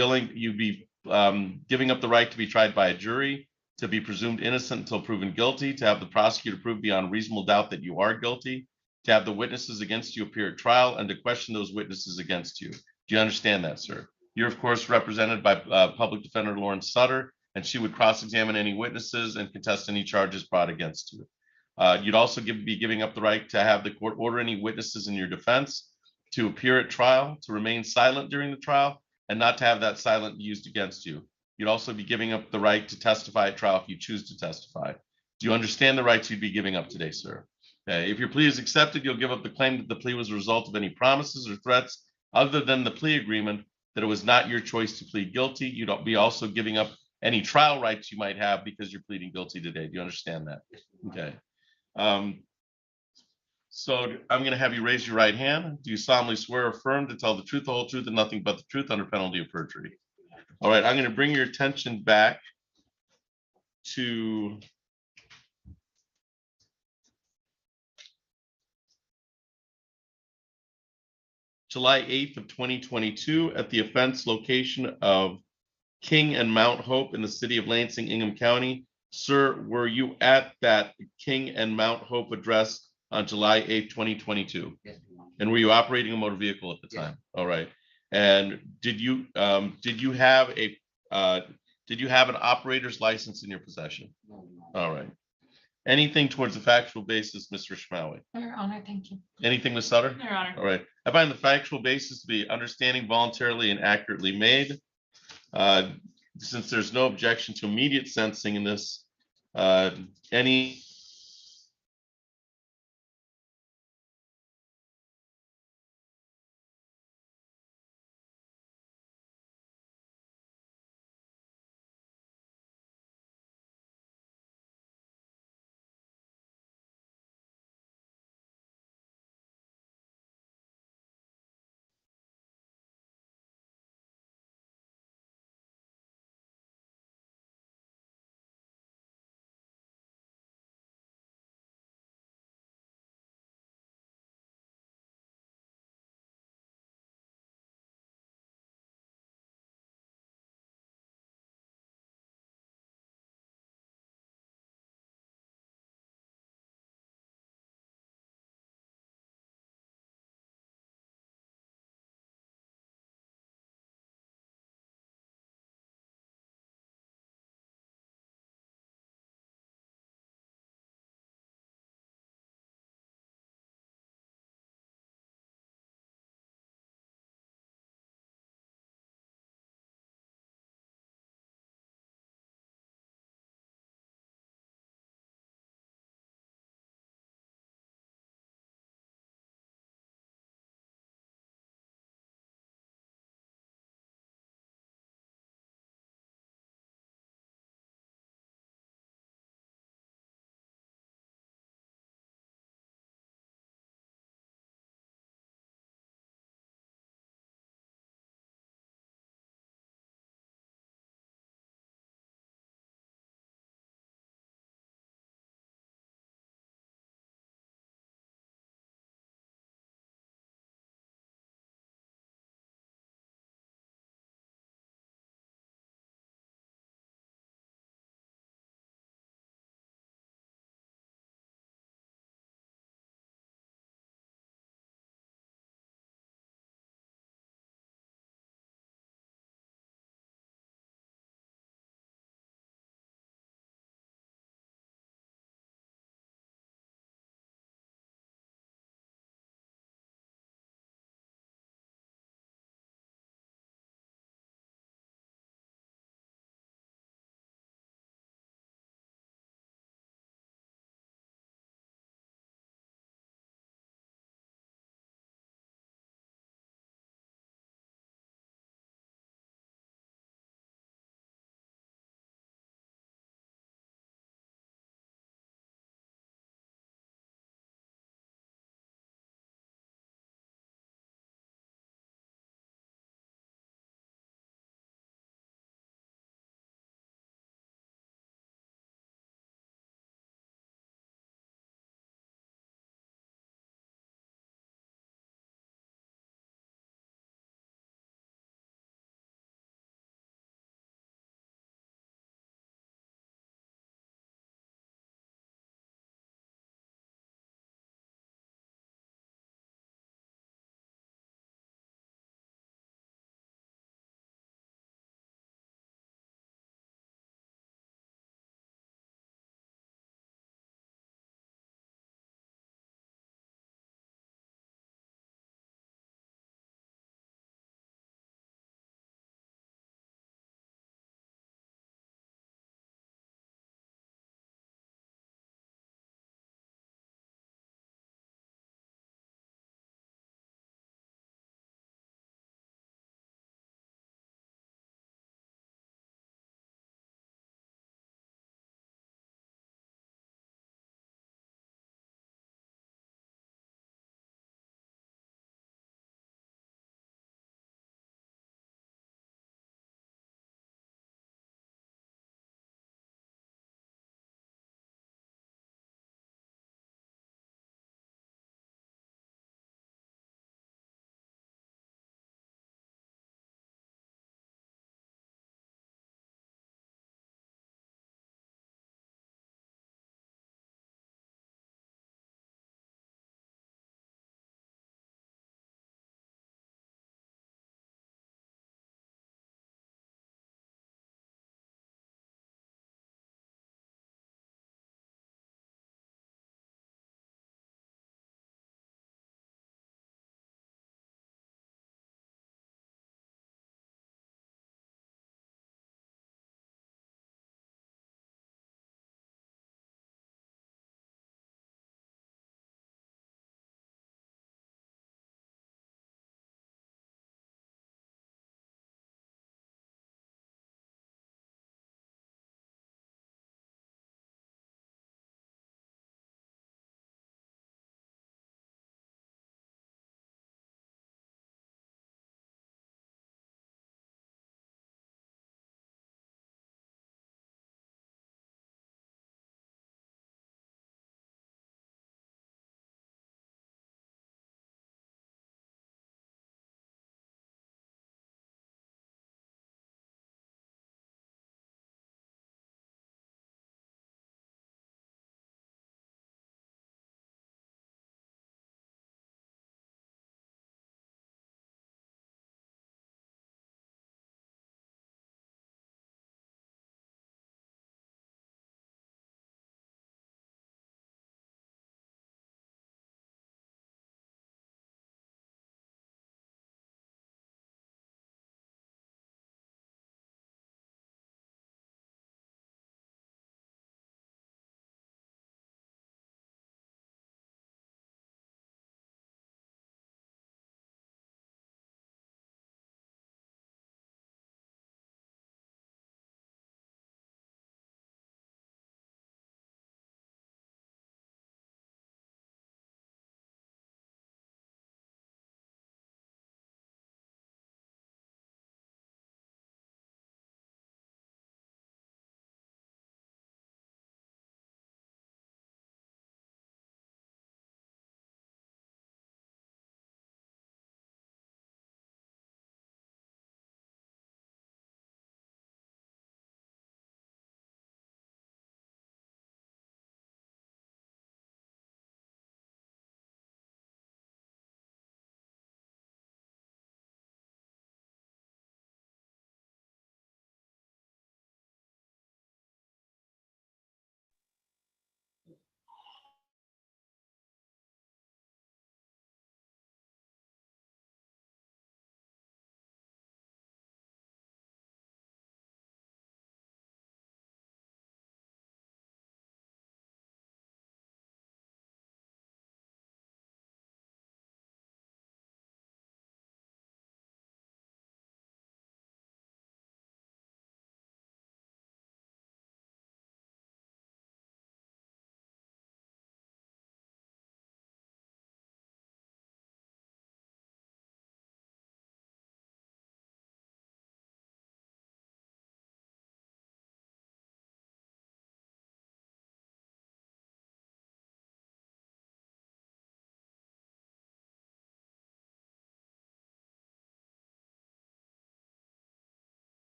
giving up the right to be tried by a jury, to be presumed innocent until proven guilty, to have the prosecutor prove beyond reasonable doubt that you are guilty, to have the witnesses against you appear at trial, and to question those witnesses against you. Do you understand that, sir? You're of course represented by Public Defender Lauren Sutter, and she would cross-examine any witnesses and contest any charges brought against you. You'd also be giving up the right to have the court order any witnesses in your defense to appear at trial, to remain silent during the trial, and not to have that silence used against you. You'd also be giving up the right to testify at trial if you choose to testify. Do you understand the rights you'd be giving up today, sir? Okay. If your plea is accepted, you'll give up the claim that the plea was a result of any promises or threats other than the plea agreement, that it was not your choice to plead guilty. You'd be also giving up any trial rights you might have because you're pleading guilty today. Do you understand that? Okay. So I'm going to have you raise your right hand. Do you solemnly swear or affirm to tell the truth, the whole truth, and nothing but the truth under penalty of perjury? All right, I'm going to bring your attention back to July 8th of 2022 at the offense location of King and Mount Hope in the city of Lansing, Ingham County. Sir, were you at that King and Mount Hope address on July 8th, 2022? Yes. And were you operating a motor vehicle at the time? All right. And did you have an operator's license in your possession? No. All right. Anything towards the factual basis, Mr. Schmaui? Your Honor, thank you. Anything, Ms. Sutter? Your Honor. All right. I find the factual basis to be understanding, voluntarily, and accurately made. Since there's no objection to immediate sentencing in this, any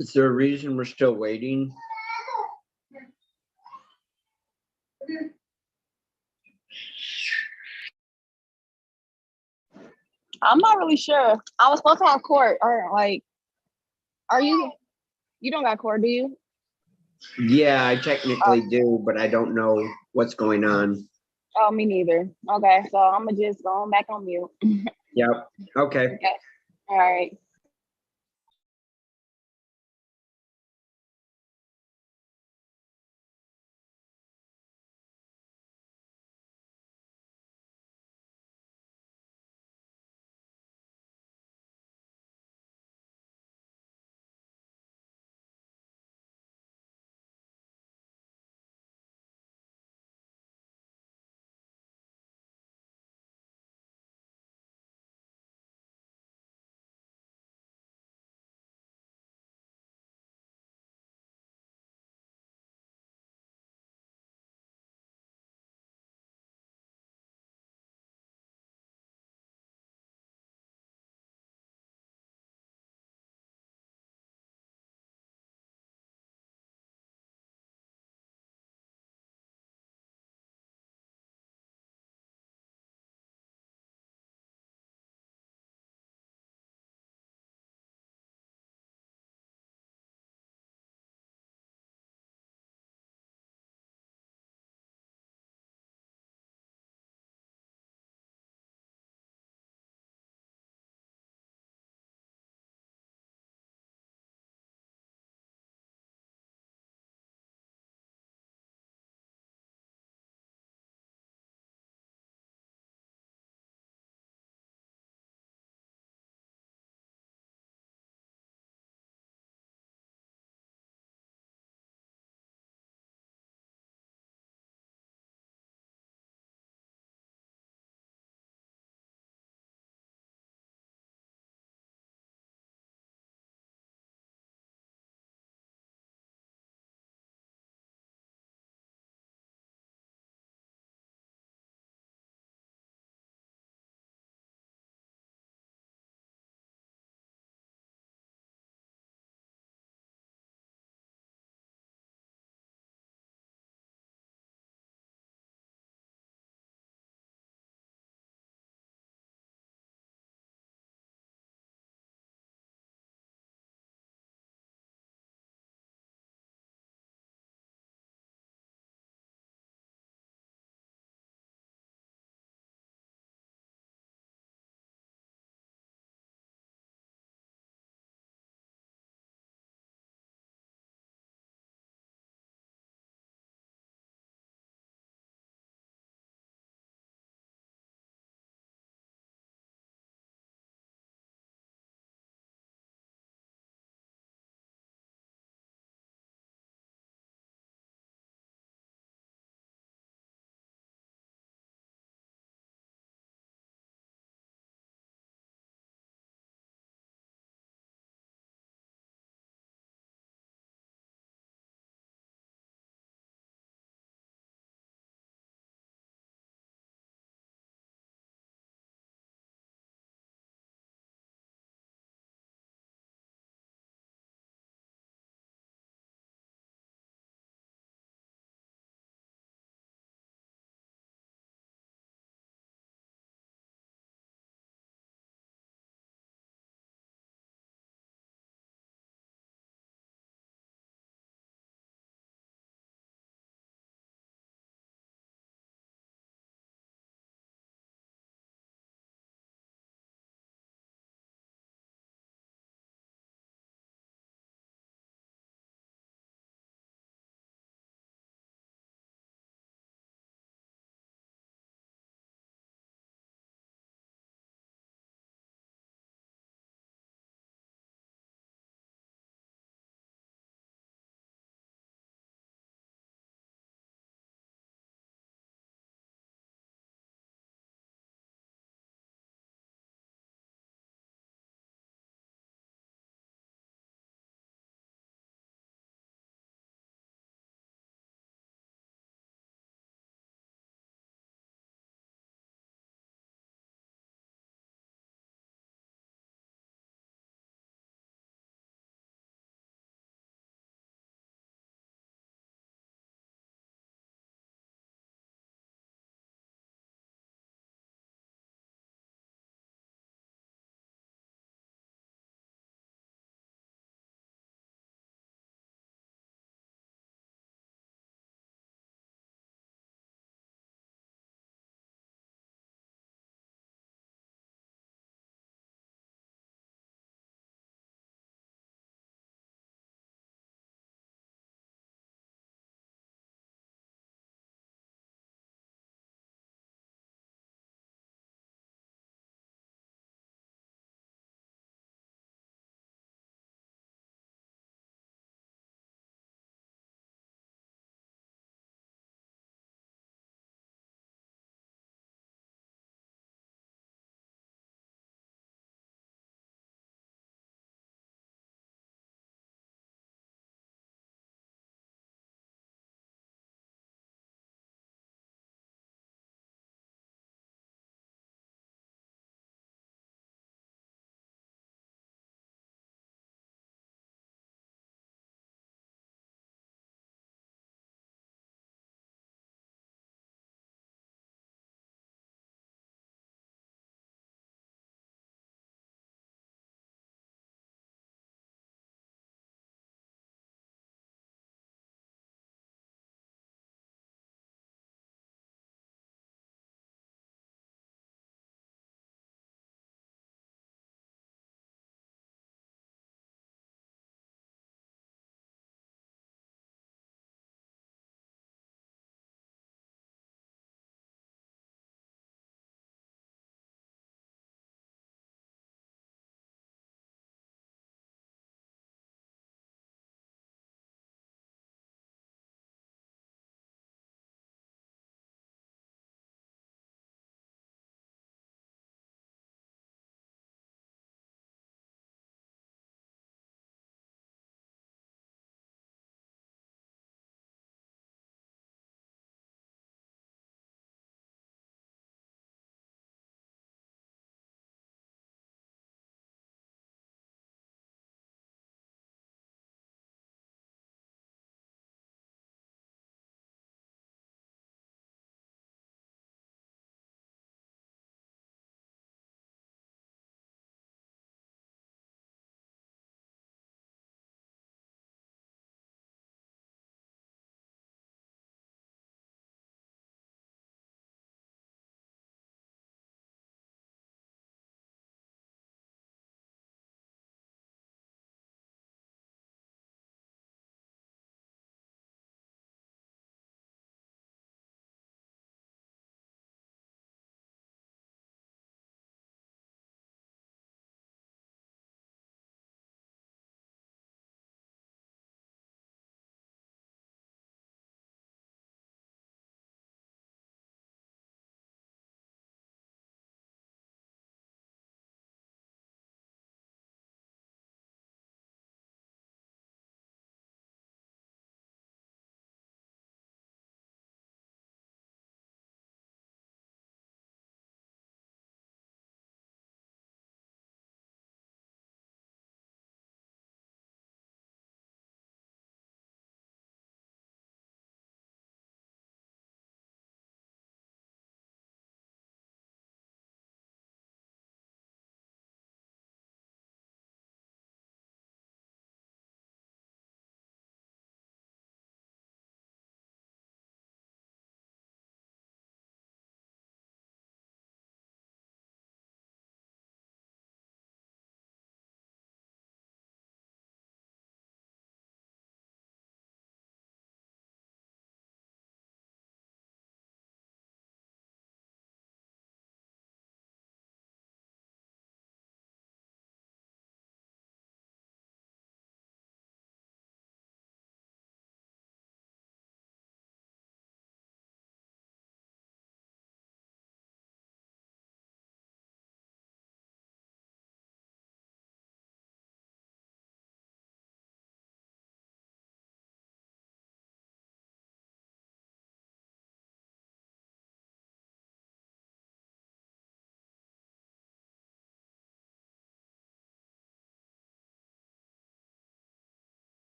Is there a reason we're still waiting? I'm not really sure. I was supposed to have court, or like, are you? You don't got court, do you? Yeah, I technically do, but I don't know what's going on. Oh, me neither. Okay, so I'm gonna just go on back on mute. Yep, okay. Okay. All right.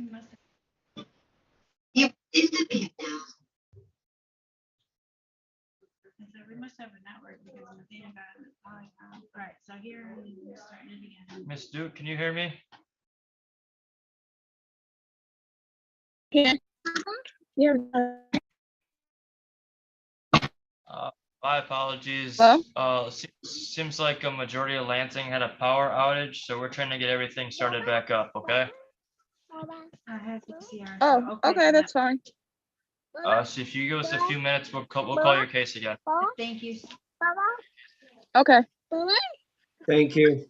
So we must have a network because the thing about it. All right, so here we're starting it again. Miss Duke, can you hear me? Yeah. Yeah. My apologies. Hello? Seems like a majority of Lansing had a power outage, so we're trying to get everything started back up, okay? I have to see our. Oh, okay, that's fine. So if you give us a few minutes, we'll call your case again. Thank you. Okay. Thank you.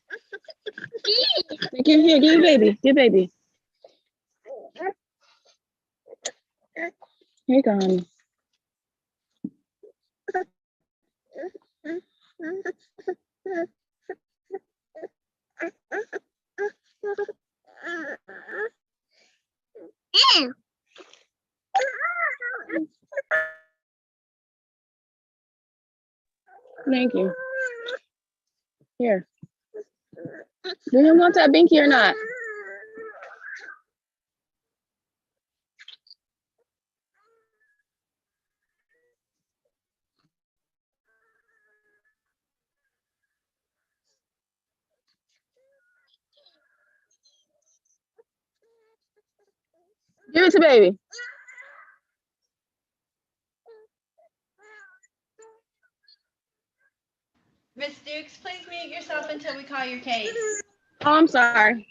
Thank you. Here, give baby. Give baby. Here you go, honey. Thank you. Here. Do you want that binky or not? Give it to baby. Miss Dukes, please mute yourself until we call your case. Oh, I'm sorry.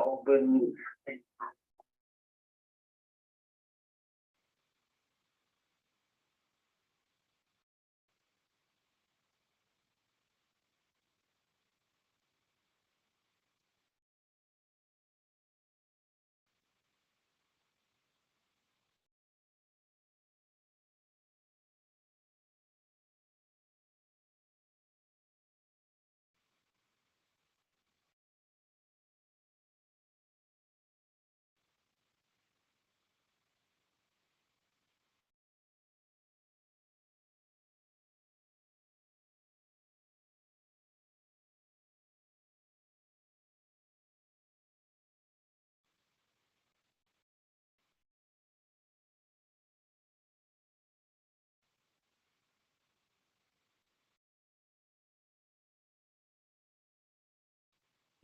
all good news.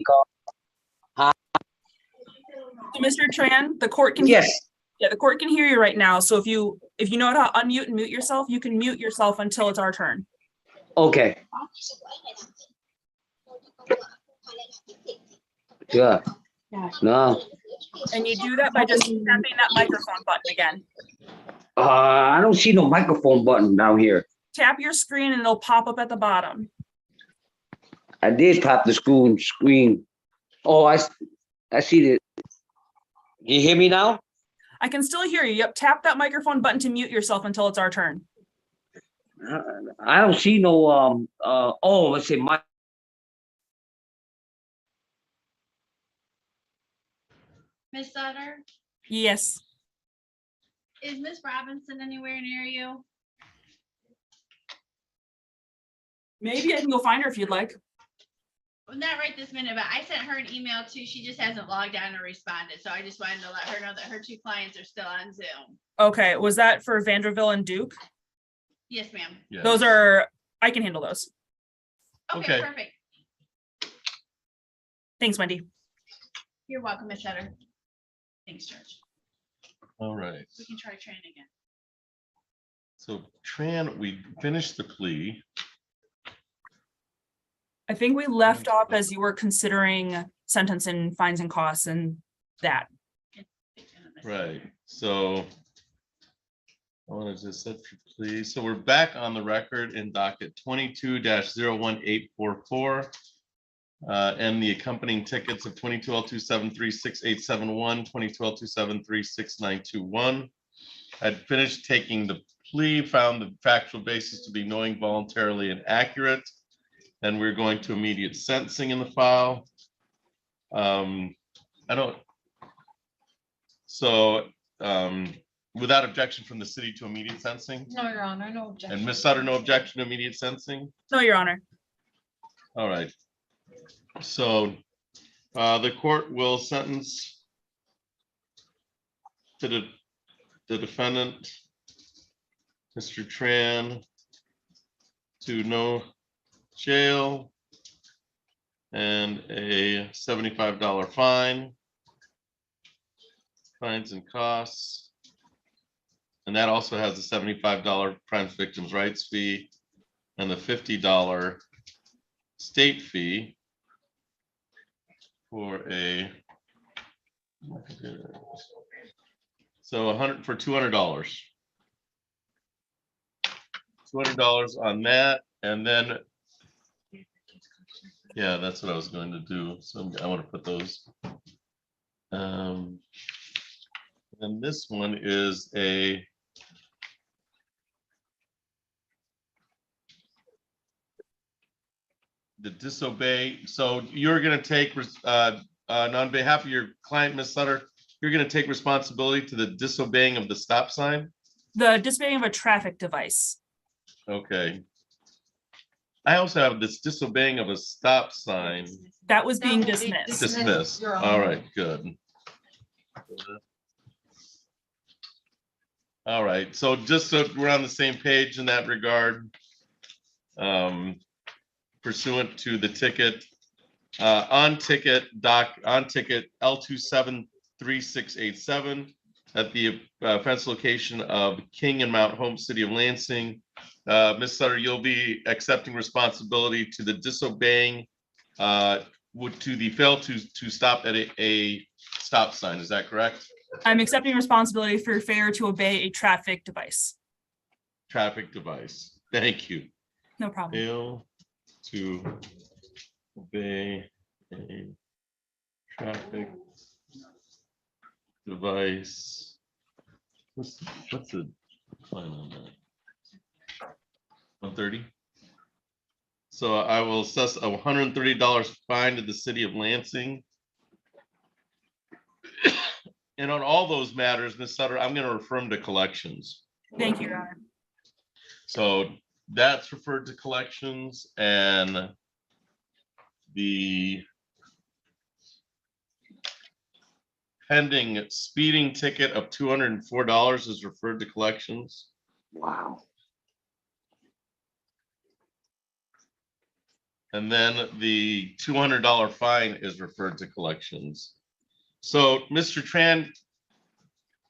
So, Mr. Tran, the court can. Yes. Yeah, the court can hear you right now. So if you know how to unmute and mute yourself, you can mute yourself until it's our turn. Okay. Yeah. No. And you do that by just tapping that microphone button again. I don't see no microphone button down here. Tap your screen and it'll pop up at the bottom. I did tap the screen. Oh, I see it. Can you hear me now? I can still hear you. Yep. Tap that microphone button to mute yourself until it's our turn. I don't see no, oh, let's see, my. Miss Sutter, Yes. is Miss Robinson anywhere near you? Maybe I can go find her if you'd like. Well, not right this minute, but I sent her an email too. She just hasn't logged on or responded. So I just wanted to let her know that her 2 clients are still on Zoom. Okay. Was that for Vanderbilt and Duke? Yes, ma'am. Yes. Those are, I can handle those. Okay, Okay. perfect. Thanks, Wendy. You're welcome, Miss Sutter. Thanks, George. All right. We can try Tran again. So Tran, we finished the plea. I think we left off as you were considering sentence and fines and costs and that. Right. So I want to just set for plea. So we're back on the record in docket 22-01844. And the accompanying tickets of 22L2736871, 22L2736921. I'd finished taking the plea, found the factual basis to be knowing, voluntarily, and accurate. And we're going to immediate sentencing in the file. Without objection from the city to immediate sentencing? No, Your Honor, no objection. And Ms. Sutter, no objection to immediate sentencing? No, Your Honor. All right. So the court will sentence to the defendant, Mr. Tran, to no jail and a $75 fine, fines and costs. And that also has a $75 crimes victims rights fee and the $50 state fee for a, so $200 $200 on that. And then, yeah, that's what I was going to do. So I want to put those. And this one is the disobey. So you're going to take, on behalf of your client, Ms. Sutter, you're going to take responsibility to the disobeying of the stop sign? The disobeying of a traffic device. Okay. I also have this disobeying of a stop sign. That was being dismissed. Dismissed. All right, good. All right, so just so we're on the same page in that regard, pursuant to the ticket, on ticket L273687 at the offense location of King and Mount Holmes, City of Lansing. Ms. Sutter, you'll be accepting responsibility to the disobeying to the fail to stop at a stop sign. Is that correct? I'm accepting responsibility for failure to obey a traffic device. Traffic device. Thank you. No problem. Fail to obey a traffic device. What's the fine on that? 130. So I will assess a $130 fine to the city of Lansing. And on all those matters, Ms. Sutter, I'm going to refer them to collections. Thank you, Your Honor. So that's referred to collections, and the pending speeding ticket of $204 is referred to collections. Wow. And then the $200 fine is referred to collections. So, Mr. Tran,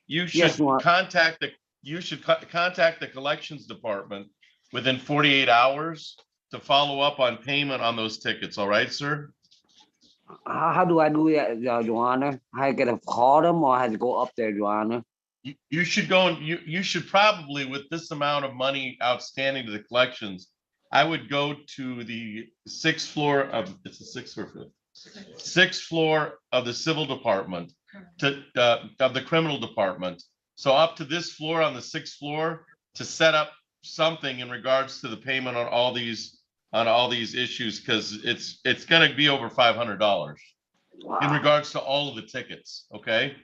you should Yes, Mark. contact the collections department within 48 hours to follow up on payment on those tickets. All right, sir? How do I do that, Your Honor? I gotta call them or I have to go up there, Your Honor? You should go and you should probably, with this amount of money outstanding to the collections, I would go to the 6th floor of, it's the 6th or 5th? 6th floor of the civil department to of the criminal department. So up to this floor on the 6th floor to set up something in regards to the payment on all these issues, because it's going to be over $500 in regards to all of the tickets. Okay.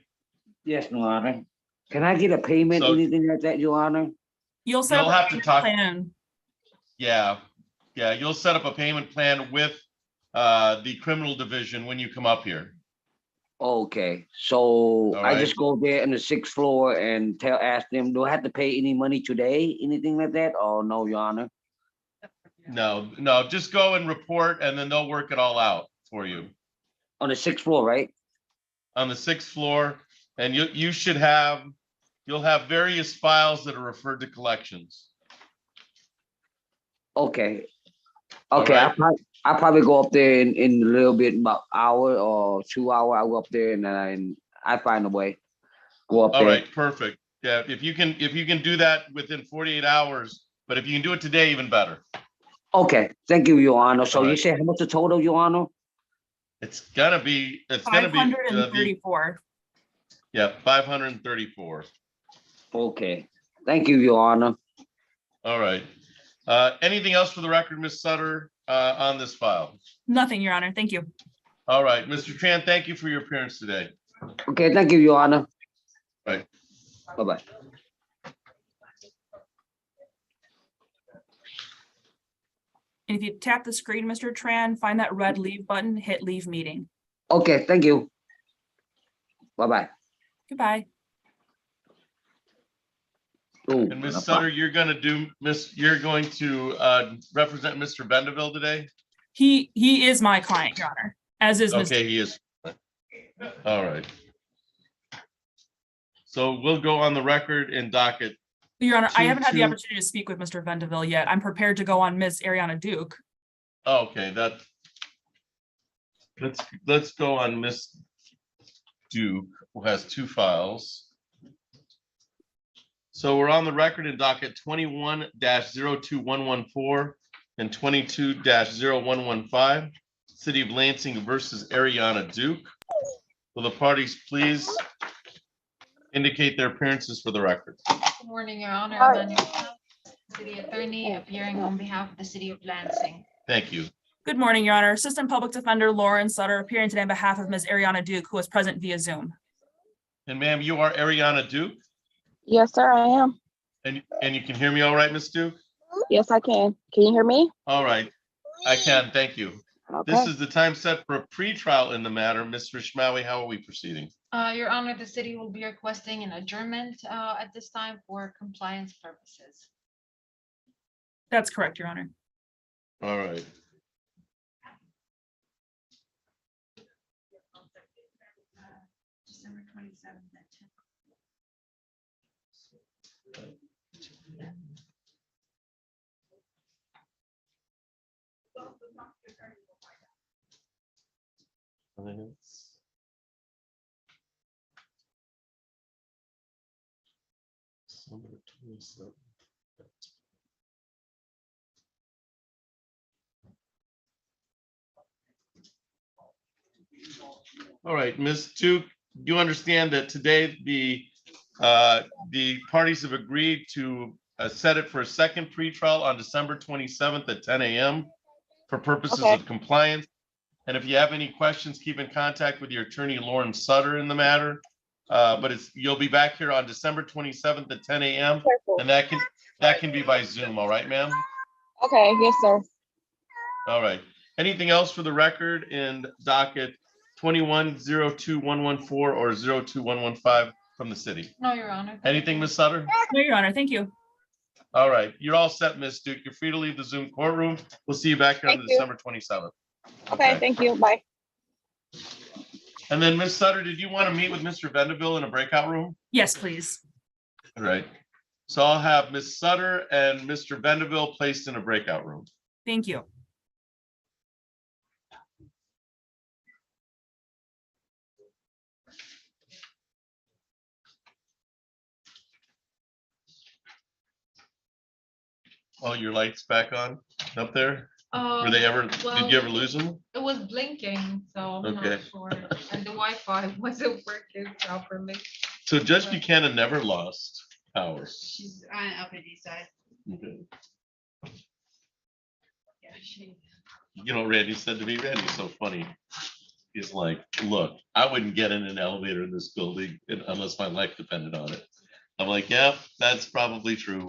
Yes, Your Honor. Can I get a payment, So- anything like that, Your Honor? You'll set You'll up a have to payment talk- plan. Yeah. You'll set up a payment plan with the criminal division when you come up here. Okay, so All I right. just go there on the 6th floor and ask them, do I have to pay any money today, anything like that? Oh, no, Your Honor. No, just go and report, and then they'll work it all out for you On the 6th floor, right? on the 6th floor. And you'll have various files that are referred to collections. Okay. All Okay, right. I'll probably go up there in a little bit, about hour or 2 hour. I'll go up there and then I find a way. Go up All there. right, perfect. Yeah, if you can do that within 48 hours, but if you can do it today, even better. Okay, thank you, Your Honor. So All you right. said how much the total, Your Honor? It's gonna be 534. yeah, 534. Okay, thank you, Your Honor. All right. Anything else for the record, Ms. Sutter, on this file? Nothing, Your Honor. Thank you. All right, Mr. Tran, thank you for your appearance today. Okay, thank you, Your Honor. Right. Bye-bye. And if you tap the screen, Mr. Tran, find that red leave button, hit leave meeting. Okay, thank you. Bye-bye. Goodbye. Ooh, And Ms. Sutter, you're going to represent Mr. Bendeville today? He is my client, Your Honor, as is Mr. Okay, he is. All right. So we'll go on the record in docket. Your Honor, I haven't had the 2-2. opportunity to speak with Mr. Vendeville yet. I'm prepared to go on Ms. Ariana Duke. Okay, let's go on Miss Duke, who has 2 files. So we're on the record in docket 21-02114 and 22-0115, City of Lansing versus Ariana Duke. Will the parties please indicate their appearances for the record? Good morning, Your Honor. I'm Daniel, City Attorney, appearing on behalf of the City of Lansing. Thank you. Good morning, Your Honor. Assistant Public Defender Lauren Sutter appearing today on behalf of Ms. Ariana Duke, who is present via Zoom. And ma'am, you are Ariana Duke, Yes, sir, I am. and you can hear me all right, Miss Duke? Yes, I can. Can you hear me? All right, I can, thank you. Okay. This is the time set for a pretrial in the matter. Mr. Schmawi, how are we proceeding? Your Honor, the city will be requesting an adjournment at this time for compliance purposes. That's correct, Your Honor. All right. December 27th at 10. compliance. December 27th. All right, Ms. Duke, you understand that today the parties have agreed to set it for a second pretrial on December 27th at 10 a.m. for purposes Okay. of compliance. And if you have any questions, keep in contact with your attorney, Lauren Sutter, in the matter. But you'll be back here on December 27th at 10 a.m. And that can be by Zoom, all right, ma'am? Okay, yes, sir. All right. Anything else for the record in docket 21-02-114 or 02-115 from the city? No, Your Honor. Anything, Ms. Sutter? No, Your Honor, thank you. All right, you're all set, Ms. Duke. You're free to leave the Zoom courtroom. We'll see you back here on Thank you. December 27th. Okay, thank you. Bye. And then, Ms. Sutter, did you want to meet with Mr. Vanderbilt in a breakout room? Yes, please. All right. So I'll have Ms. Sutter and Mr. Vanderbilt placed in a breakout room. Thank you. Oh, your light's back on up there? Were they ever, did you ever lose them? It was blinking, so I'm Okay. not sure. And the Wi-Fi wasn't working properly. So Judge Buchanan never lost power. She's on Upper East Side. Okay. Yeah, she. You know, Randy said to me, Randy's so funny. He's like, look, I wouldn't get in an elevator in this building unless my life depended on it. I'm like, yeah, that's probably true.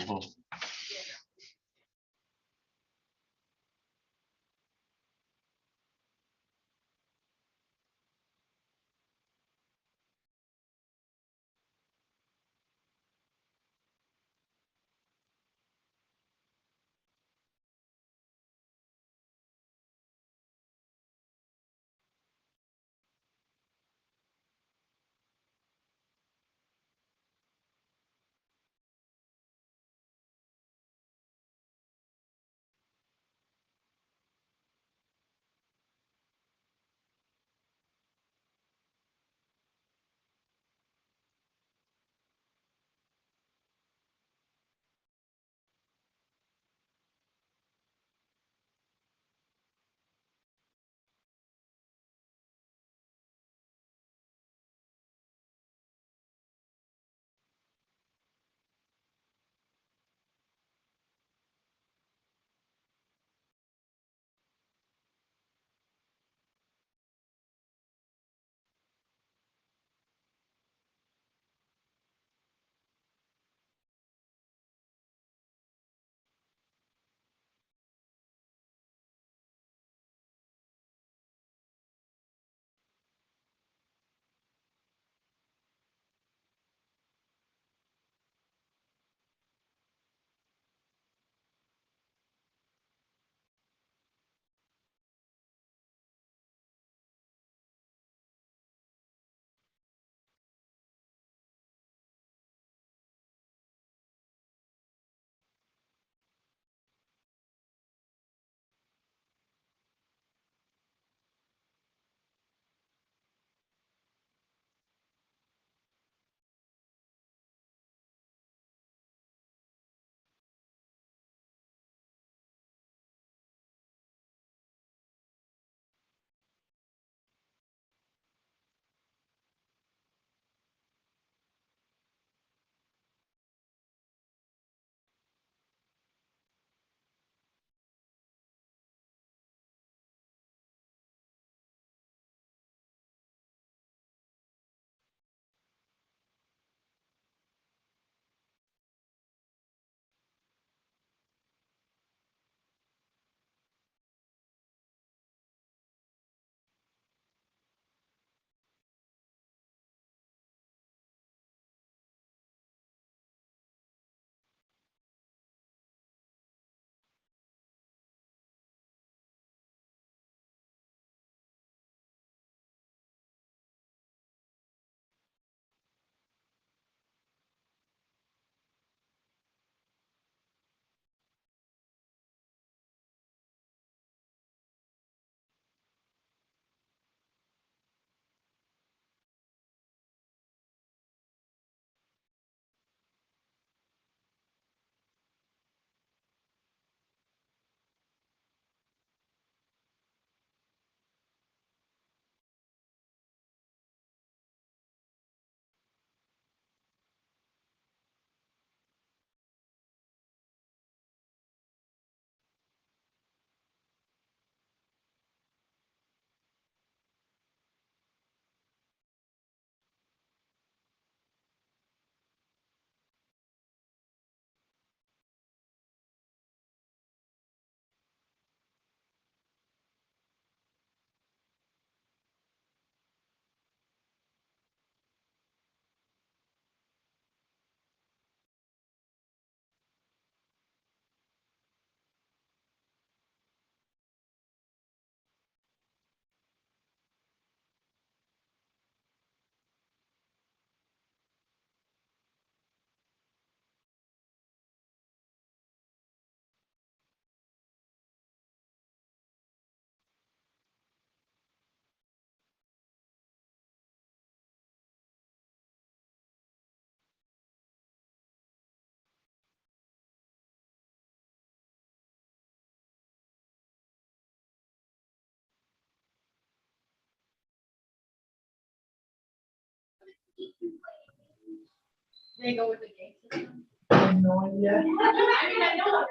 They go with the gate system. I have no idea. I mean, I know.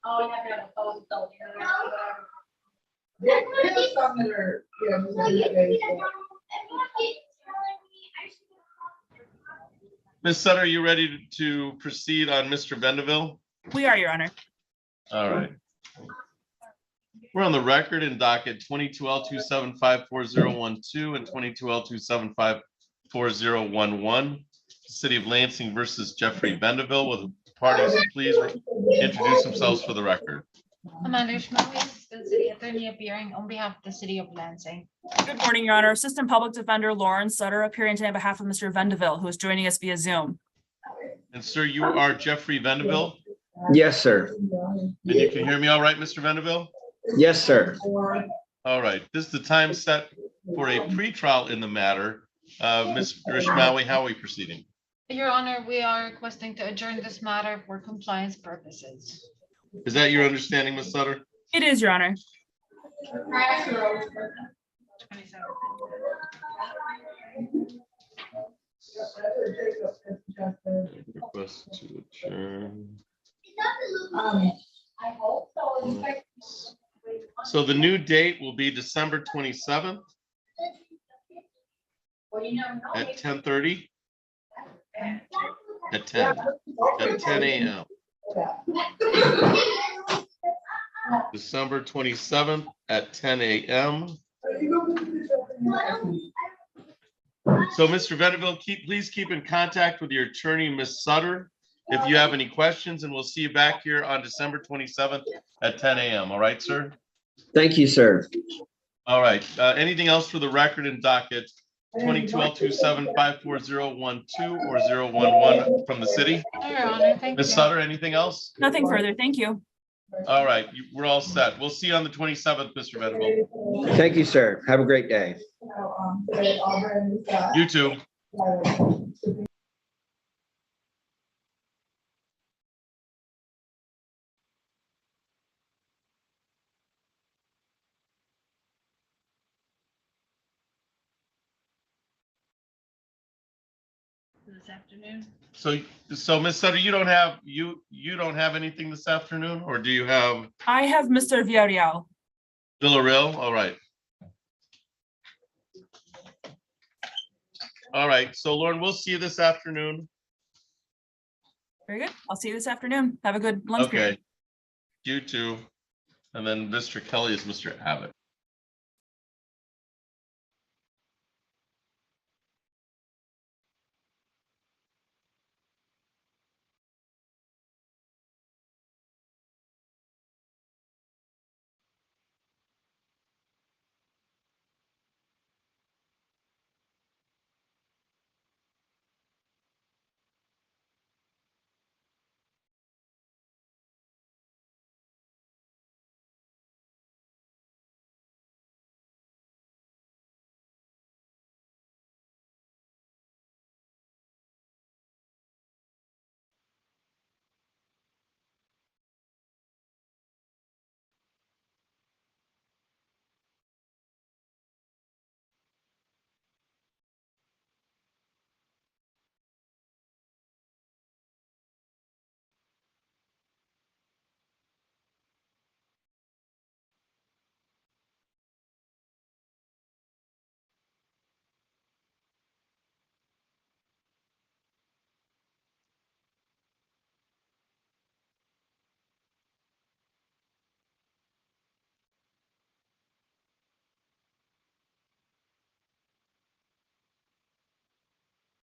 Oh, you have to have a phone, so. There's some that are, you know, just days, but- Ms. Sutter, are you ready to proceed on Mr. Vendeville? We are, Your Honor. All right. We're on the record in docket 22L2754012 and 22L2754011. City of Lansing versus Jeffrey Vendeville. Will the parties please introduce themselves for the record? Amanda Ishmael, the city attorney appearing on behalf of the city of Lansing. Good morning, Your Honor. Assistant Public Defender Lauren Sutter appearing today on behalf of Mr. Vendeville, who is joining us via Zoom. And sir, you are Jeffrey Vendeville, Yes, sir. and you can hear me all right, Mr. Vendeville? Yes, sir. All right, this is the time set for a pretrial in the matter. Mr. Ishmael, how are we proceeding? Your Honor, we are requesting to adjourn this matter for compliance purposes. Is that your understanding, Ms. Sutter? It is, Your Honor. Request to adjourn. So the new date will be December 27th at 10:30. At 10 a.m. December 27th at 10 a.m. So, Mr. Vendeville, please keep in contact with your attorney, Ms. Sutter, if you have any questions, and we'll see you back here on December 27th at 10 a.m. All right, sir? Thank you, sir. All right. Anything else for the record in docket 22L2754012 or 011 from the city? Your Honor, thank you. Ms. Sutter, anything else? Nothing further. Thank you. All right, we're all set. We'll see you on the 27th, Mr. Venable. Thank you, sir. Have a great day. You too. This afternoon. So Ms. Sutter, you don't have anything this afternoon, or do you have I have Mr. Villarreal. Villarreal? All right. All right, so Lauren, we'll see you this afternoon. Very good. I'll see you this afternoon. Have a good lunch period. Okay. You too. And then Mr. Kelly is Mr. Abbott.